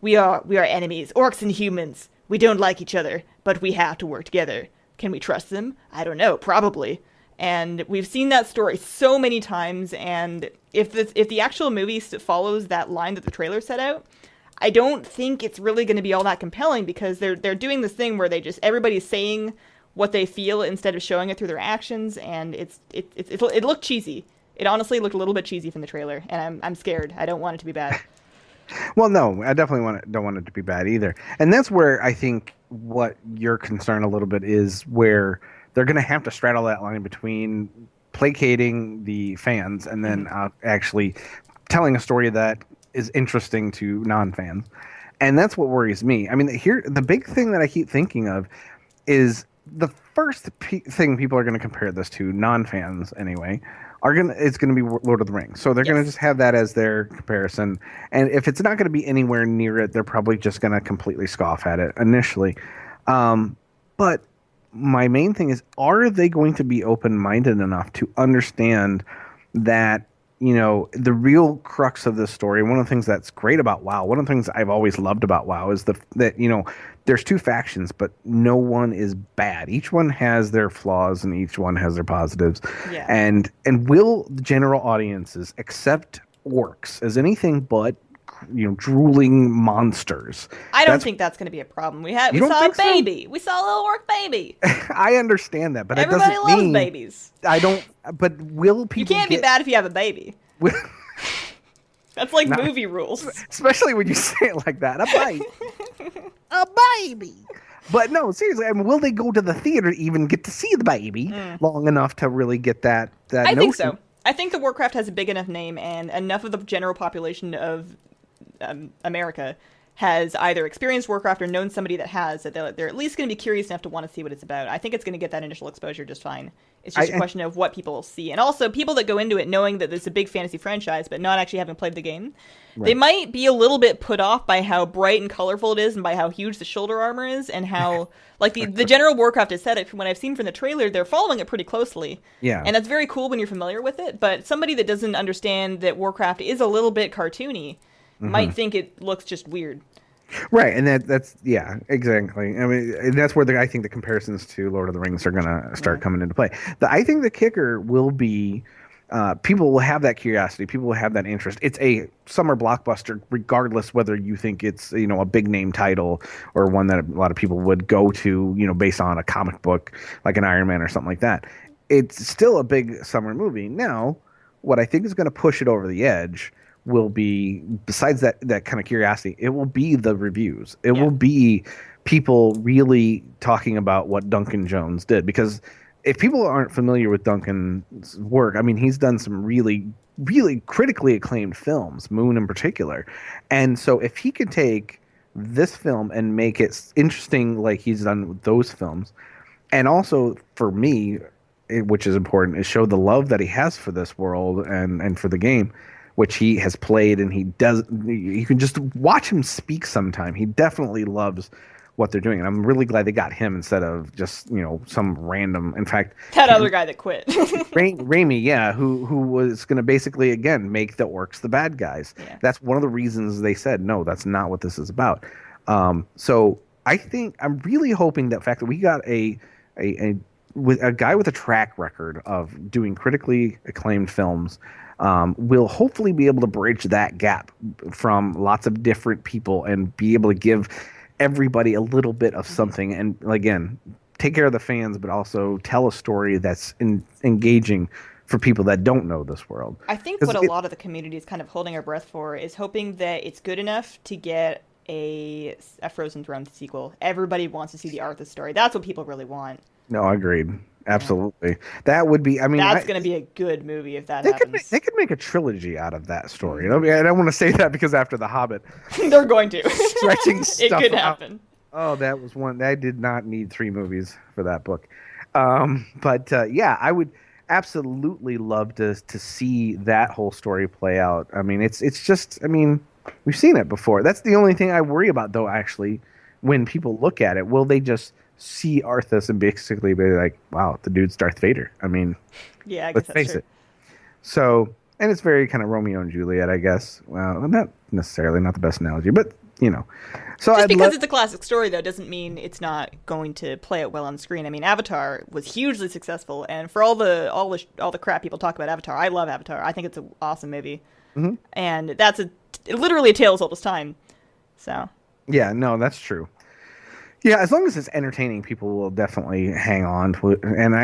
we are enemies, orcs and humans. We don't like each other, but we have to work together. Can we trust them? I don't know, probably. And we've seen that story so many times, and if the actual movie follows that line that the trailer set out, I don't think it's really going to be all that compelling because they're doing this thing where everybody's saying what they feel instead of showing it through their actions, and it looked cheesy. It honestly looked a little bit cheesy from the trailer, and I'm scared. I don't want it to be bad. Well, no, I definitely don't want it to be bad either. And that's where I think what your concern a little bit is, where they're going to have to straddle that line between placating the fans and then actually telling a story that is interesting to non-fans. And that's what worries me. I mean, the big thing that I keep thinking of is the first thing people are going to compare this to, non-fans anyway, it's going to be Lord of the Rings. So they're going to just have that as their comparison. And if it's not going to be anywhere near it, they're probably just going to completely scoff at it initially. But my main thing is, are they going to be open-minded enough to understand that, the real crux of this story, one of the things that's great about WoW, one of the things I've always loved about WoW is that there's 2 factions, but no one is bad. Each one has their flaws and each one has their positives. Yeah. And will the general audiences accept orcs as anything but drooling monsters? I don't think that's going to be a problem. We saw a baby. So? We saw a little orc baby. I understand that, but everybody loves babies. I don't. But will people? You can't be bad if you have a baby. That's like movie rules. Especially when you say it like that. A baby. A baby. But no, seriously, will they go to the theater to even get to see the baby long enough to really get that I think so. I think the Warcraft has a big enough name and enough of the general population of America has either experienced Warcraft or known somebody that has, that they're at least going to be curious enough to want to see what it's about. I think it's going to get that initial exposure just fine. It's just a question of what people see. And also, people that go into it knowing that it's a big fantasy franchise, but not actually having played the game, they might be a little bit put off by how bright and colorful it is and by how huge the shoulder armor is and how, like, the general Warcraft aesthetic, from what I've seen from the trailer, they're following it pretty closely. Yeah. And that's very cool when you're familiar with it, but somebody that doesn't understand that Warcraft is a little bit cartoony might think it looks just weird. Right, and that's yeah, exactly. I mean, and that's where I think the comparisons to Lord of the Rings are going to start coming into play. I think the kicker will be people will have that curiosity, people will have that interest. It's a summer blockbuster, regardless whether you think it's a big name title or one that a lot of people would go to, based on a comic book like an Iron Man or something like that. It's still a big summer movie. Now, what I think is going to push it over the edge will be, besides that kind of curiosity, it will be the reviews. It will be people really talking about what Duncan Jones did. Because if people aren't familiar with Duncan's work, I mean, he's done some really, really critically acclaimed films, Moon in particular. And so if he could take this film and make it interesting like he's done with those films, and also for me, which is important, is show the love that he has for this world and for the game, which he has played, and he does. You can just watch him speak sometime. He definitely loves what they're doing, and I'm really glad they got him instead of just some random. In fact, that other guy that quit, Raimi, who was going to basically again make the orcs the bad guys. Yeah. That's one of the reasons they said no, that's not what this is about. So I think I'm really hoping that fact that we got a guy with a track record of doing critically acclaimed films. Will hopefully be able to bridge that gap from lots of different people and be able to give everybody a little bit of something. And again, take care of the fans, but also tell a story that's engaging for people that don't know this world. I think what a lot of the community is kind of holding our breath for is hoping that it's good enough to get a Frozen Throne sequel. Everybody wants to see the Arthas story. That's what people really want. No, agreed. Absolutely. That would be, that's going to be a good movie if that happens. They could make a trilogy out of that story. I don't want to say that because after The Hobbit. They're going to. Stretching stuff It could out. happen. Oh, that was one. I did not need 3 movies for that book. But I would absolutely love to see that whole story play out. I mean, it's just, we've seen it before. That's the only thing I worry about, though, actually, when people look at it. Will they just see Arthas and basically be like, wow, the dude's Darth Vader? I mean, yeah, I guess let's that's face true. it. So, and it's very kind of Romeo and Juliet, I guess. Well, not necessarily, not the best analogy, but So just because it's a classic story, though, doesn't mean it's not going to play out well on screen. I mean, Avatar was hugely successful, and for all the crap people talk about Avatar, I love Avatar. I think it's an awesome movie, and that's literally a tale as old as time. So yeah, no, that's true. Yeah, as long as it's entertaining, people will definitely hang on to it. And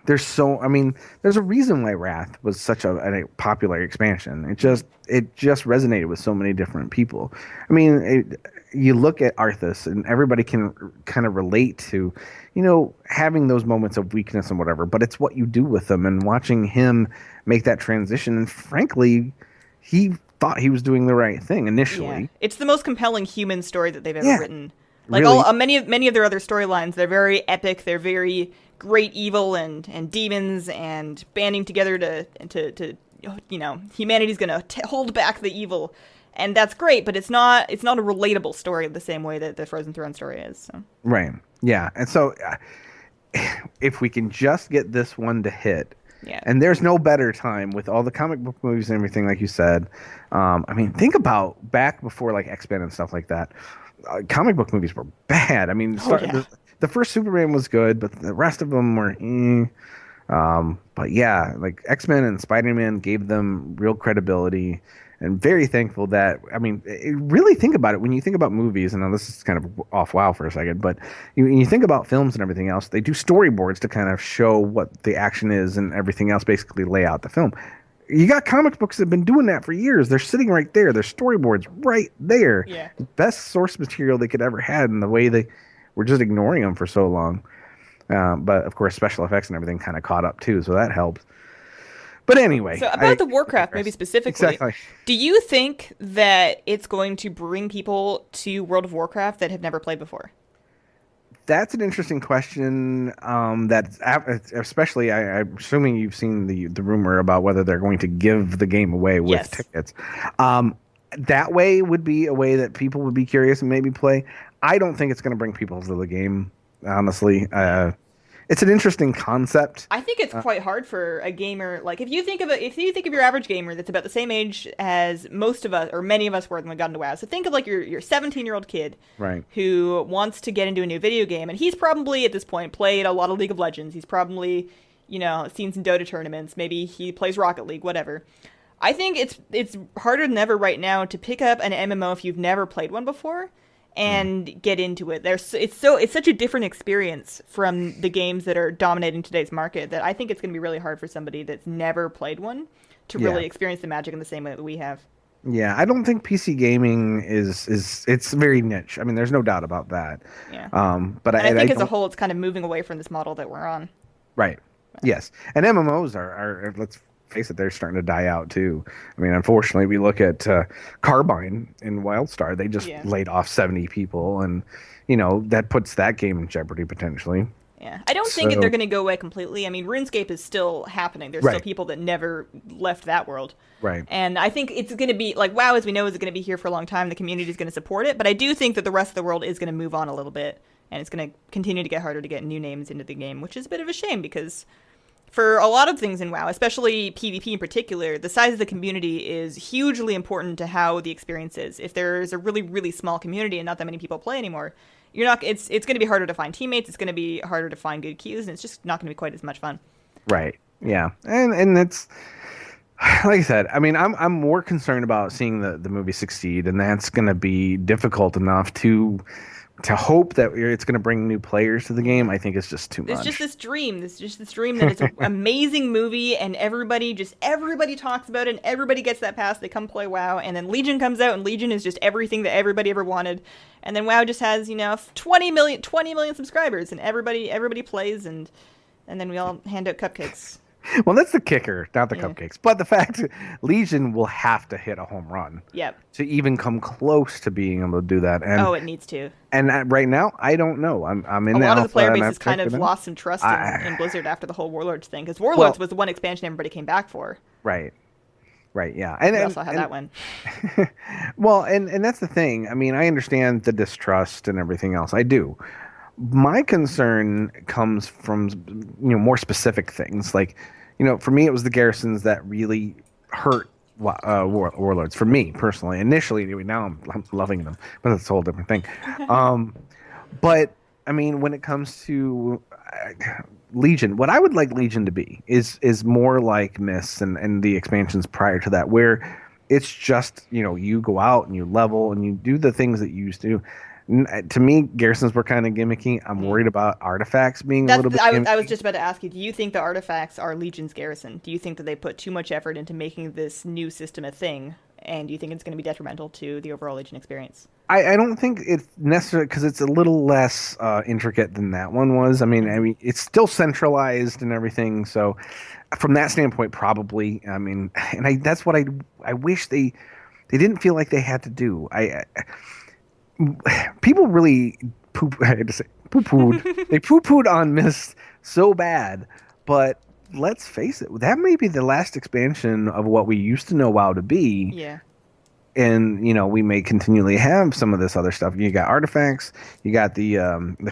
there's a reason why Wrath was such a popular expansion. It just resonated with so many different people. I mean, you look at Arthas, and everybody can kind of relate to, having those moments of weakness and whatever. But it's what you do with them, and watching him make that transition. And frankly, he thought he was doing the right thing initially. Yeah. It's the most compelling human story that they've ever written. Like really? Many of their other storylines, they're very epic. They're very great evil and demons and banding together to humanity's gonna hold back the evil, and that's great. But it's not a relatable story the same way that the Frozen Throne story is. So. Right. Yeah. And so, if we can just get this one to hit. Yeah. And there's no better time with all the comic book movies and everything, like you said. Think about back before like X-Men and stuff like that. Comic book movies were bad. I mean, the first Superman was good, but the rest of them were but yeah, like X-Men and Spider-Man gave them real credibility, and very thankful that, really think about it. When you think about movies, and now this is kind of off wow for a second, but you think about films and everything else, they do storyboards to kind of show what the action is and everything else, basically lay out the film. You got comic books that have been doing that for years. They're sitting right there. Their storyboards right there. Yeah. The best source material they could ever had, and the way they were just ignoring them for so long. But of course, special effects and everything kind of caught up too, so that helped. But anyway. So about the Warcraft, maybe specifically, exactly. Do you think that it's going to bring people to World of Warcraft that have never played before? That's an interesting question. Especially, I'm assuming you've seen the rumor about whether they're going to give the game away with tickets. That way would be a way that people would be curious and maybe play. I don't think it's going to bring people to the game, honestly. It's an interesting concept. I think it's quite hard for a gamer. Like if you think of your average gamer that's about the same age as most of us or many of us were when we got into WoW. So think of like your 17-year-old kid, right, who wants to get into a new video game, and he's probably at this point played a lot of League of Legends. He's probably seen some Dota tournaments. Maybe he plays Rocket League, whatever. I think it's harder than ever right now to pick up an MMO if you've never played one before and get into it. It's such a different experience from the games that are dominating today's market that I think it's going to be really hard for somebody that's never played one to really experience the magic in the same way that we have. Yeah, I don't think PC gaming is it's very niche. I mean, there's no doubt about that. Yeah. But I think as a whole, it's kind of moving away from this model that we're on. Right. Yes. And MMOs are let's face it, they're starting to die out too. I mean, unfortunately, we look at Carbine in WildStar. They just laid off 70 people, and that puts that game in jeopardy potentially. Yeah, I don't think they're going to go away completely. I mean, RuneScape is still happening. There's still people that never left that world. Right. And I think it's going to be, like, WoW, as we know, is going to be here for a long time. The community is going to support it. But I do think that the rest of the world is going to move on a little bit. And it's going to continue to get harder to get new names into the game, which is a bit of a shame because for a lot of things in WoW, especially PvP in particular, the size of the community is hugely important to how the experience is. If there's a really, really small community and not that many people play anymore, it's going to be harder to find teammates, it's going to be harder to find good queues, and it's just not going to be quite as much fun. Right. Yeah. And it's like I said, I mean, I'm more concerned about seeing the movie succeed, and that's going to be difficult enough to hope that it's going to bring new players to the game. I think it's just too much. It's just this dream. It's just this dream that it's an amazing movie, and everybody talks about it, and everybody gets that pass. They come play WoW, and then Legion comes out, and Legion is just everything that everybody ever wanted. And then WoW just has 20 million subscribers, and everybody plays, and then we all hand out cupcakes. Well, that's the kicker, not the cupcakes. But the fact Legion will have to hit a home run to even come close to being able to do that. And, it needs to. And right now, I don't know. I'm in the alpha. A lot of the player base has kind of lost some trust in Blizzard after the whole Warlords thing. Because Warlords was the one expansion everybody came back for. Right. Right, yeah. And we also had that one. Well, and that's the thing. I mean, I understand the distrust and everything else. I do. My concern comes from more specific things. Like, for me, it was the garrisons that really hurt Warlords. For me personally, initially, anyway, now I'm loving them, but that's a whole different thing. But I mean, when it comes to Legion, what I would like Legion to be is more like Mists and the expansions prior to that, where it's just you go out and you level and you do the things that you used to do. To me, garrisons were kind of gimmicky. I'm worried about artifacts being a little bit gimmicky. I was just about to ask you, do you think the artifacts are Legion's garrison? Do you think that they put too much effort into making this new system a thing? And do you think it's going to be detrimental to the overall Legion experience? I don't think it's necessary because it's a little less intricate than that one was. I mean, it's still centralized and everything. So from that standpoint, probably. I mean, and that's what I wish they didn't feel like they had to do. People really poo-pooed. They poo-pooed on Mist so bad, but let's face it, that may be the last expansion of what we used to know WoW to be. Yeah. And we may continually have some of this other stuff. You got artifacts, you got the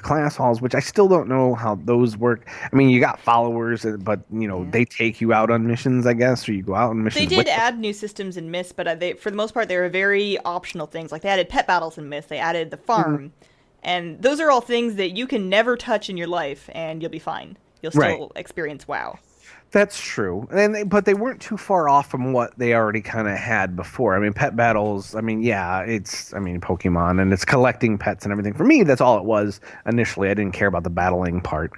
class halls, which I still don't know how those work. I mean, you got followers, but they take you out on missions, I guess, or you go out on missions. They did add new systems in Mist, but for the most part, they were very optional things. Like they added pet battles in Mist, they added the farm, and those are all things that you can never touch in your life, and you'll be fine. You'll still experience WoW. That's true, but they weren't too far off from what they already kind of had before. I mean, pet battles. I mean, it's Pokemon, and it's collecting pets and everything. For me, that's all it was initially. I didn't care about the battling part.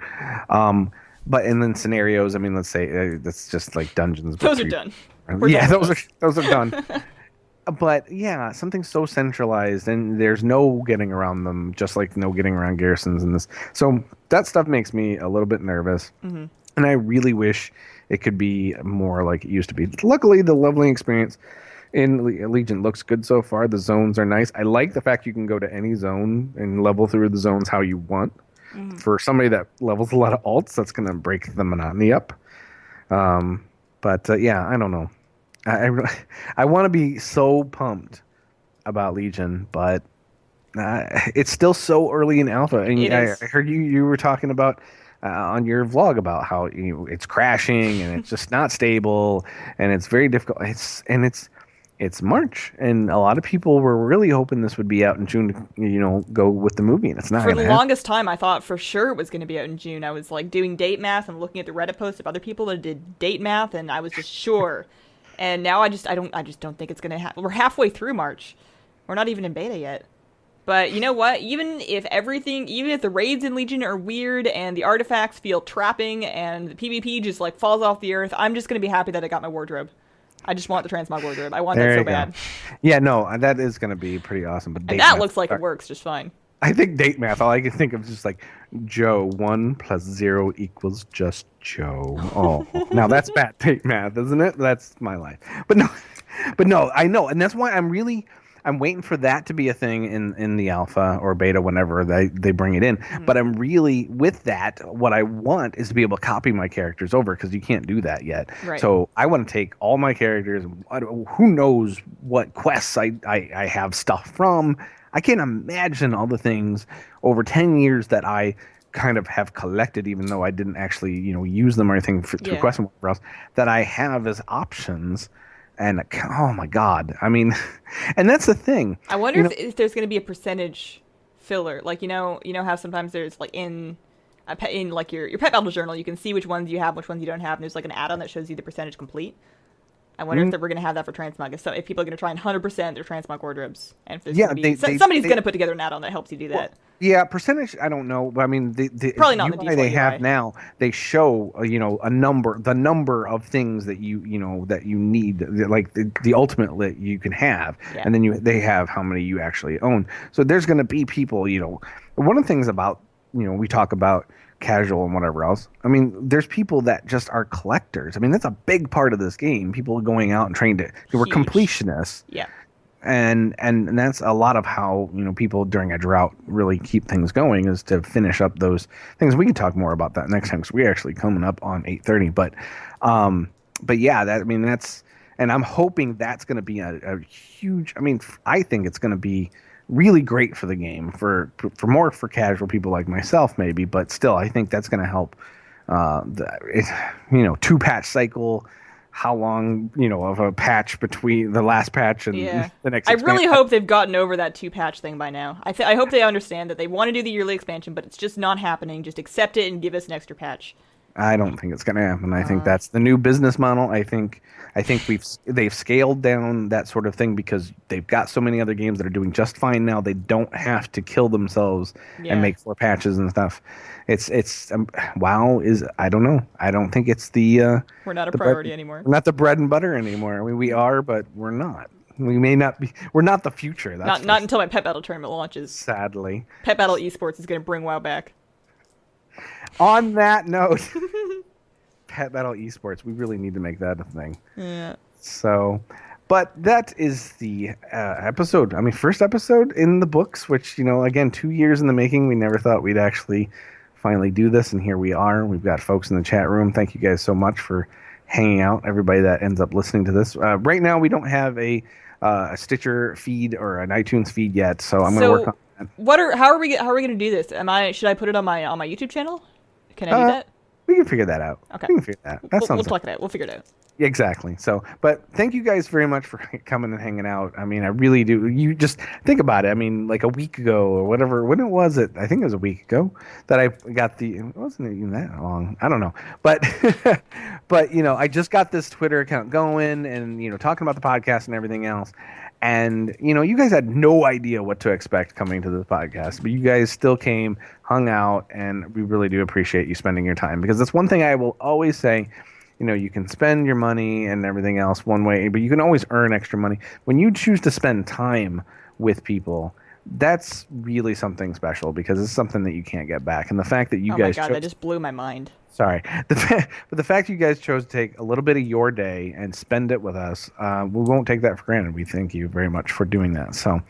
But and then scenarios. I mean, let's say that's just like dungeons. Those are done. Those are done. But yeah, something so centralized, and there's no getting around them, just like no getting around garrisons in this. So that stuff makes me a little bit nervous. Mm-hmm. And I really wish it could be more like it used to be. Luckily, the leveling experience in Legion looks good so far. The zones are nice. I like the fact you can go to any zone and level through the zones how you want. For somebody that levels a lot of alts, that's going to break the monotony up. But yeah, I don't know. I want to be so pumped about Legion, but it's still so early in alpha. And I heard you were talking about on your vlog about how it's crashing and it's just not stable and it's very difficult. It's March, and a lot of people were really hoping this would be out in June to, go with the movie, and it's not. For the longest time, I thought for sure it was going to be out in June. I was like doing date math and looking at the Reddit posts of other people that did date math, and I was just sure. And now I just don't think it's going to happen. We're halfway through March. We're not even in beta yet. But you know what? Even if the raids in Legion are weird and the artifacts feel trapping and the PvP just like falls off the earth, I'm just going to be happy that I got my wardrobe. I just want the transmog wardrobe. I want that so bad. Yeah, no, that is going to be pretty awesome. But that looks like it works just fine. I think date math, all I can think of is just like Joe, 1 + 0 = just Joe. Oh, now that's bad date math, isn't it? That's my life. But no, I know. And that's why I'm waiting for that to be a thing in the alpha or beta whenever they bring it in. Mm-hmm. But I'm really, with that, what I want is to be able to copy my characters over because you can't do that yet. Right. So I want to take all my characters, who knows what quests I have stuff from. I can't imagine all the things over 10 years that I kind of have collected, even though I didn't actually use them or anything through quests and whatever else, that I have as options. And oh my God, I mean, and that's the thing. I wonder if there's going to be a percentage filler, like how sometimes there's like in like your pet battle journal, you can see which ones you have, which ones you don't have, and there's like an add-on that shows you the percentage complete. I wonder if we're going to have that for transmog. If people are going to try and 100% their transmog wardrobes, and if there's somebody's going to put together an add-on that helps you do that. Well, yeah, percentage. I don't know, but I mean, the probably not the UI they have now. They show the number of things that you need, like the ultimate lit you can have, and then they have how many you actually own. So there's going to be people. One of the things about we talk about casual and whatever else. I mean, there's people that just are collectors. I mean, that's a big part of this game. People going out and trying to. We're completionists. Yeah. And that's a lot of how people during a drought really keep things going is to finish up those things. We can talk more about that next time because we're actually coming up on 8:30. But yeah, that's and I'm hoping that's going to be a huge. I mean, I think it's going to be really great for the game for casual people like myself maybe, but still I think that's going to help. 2 patch cycle. How long, of a patch between the last patch and the next expansion. I really hope they've gotten over that 2-patch thing by now. I hope they understand that they want to do the yearly expansion, but it's just not happening. Just accept it and give us an extra patch. I don't think it's going to happen. I think that's the new business model. I think they've scaled down that sort of thing because they've got so many other games that are doing just fine now. They don't have to kill themselves and make 4 patches and stuff. It's WoW is, I don't know. I don't think it's the we're not a priority anymore. We're not the bread and butter anymore. I mean, we are, but we're not. We may not be. We're not the future. That's not until my Pet Battle tournament launches. Sadly, Pet Battle Esports is going to bring WoW back. On that note, Pet Battle Esports, we really need to make that a thing. Yeah. So, but that is the episode. I mean, first episode in the books, which, again, 2 years in the making. We never thought we'd actually finally do this, and here we are. We've got folks in the chat room. Thank you guys so much for hanging out, everybody that ends up listening to this. Right now, we don't have a Stitcher feed or an iTunes feed yet, so I'm going to work on that. How are we going to do this? Should I put it on my YouTube channel? Can I do that? We can figure that out. Okay. We can figure that out. We'll talk it out. We'll figure it out. Exactly. So, but thank you guys very much for coming and hanging out. I mean, I really do. You just think about it. I mean, like a week ago or whatever. When was it? I think it was a week ago that I got it wasn't even that long. I don't know. But, I just got this Twitter account going and, talking about the podcast and everything else. And, you guys had no idea what to expect coming to the podcast, but you guys still came, hung out, and we really do appreciate you spending your time because that's one thing I will always say. You can spend your money and everything else one way, but you can always earn extra money. When you choose to spend time with people, that's really something special because it's something that you can't get back. And the fact that you Oh guys my god, that just blew my mind. sorry, but the fact you guys chose to take a little bit of your day and spend it with us, we won't take that for granted. We thank you very much for doing that. So,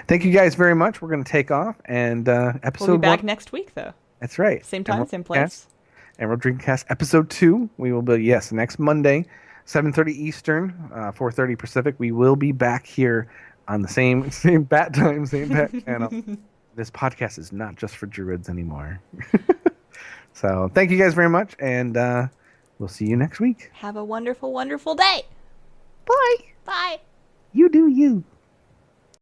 thank you guys very much. We're going to take off, and episode We'll be back 1, next week, though. That's right. Same time, Emerald same place. Emerald Dreamcast episode 2. We will be next Monday, 7:30 Eastern, 4:30 Pacific. We will be back here on the same bat time, same bat channel. This podcast is not just for druids anymore. So thank you guys very much, and we'll see you next week. Have a wonderful, wonderful day. Bye. Bye. You do you.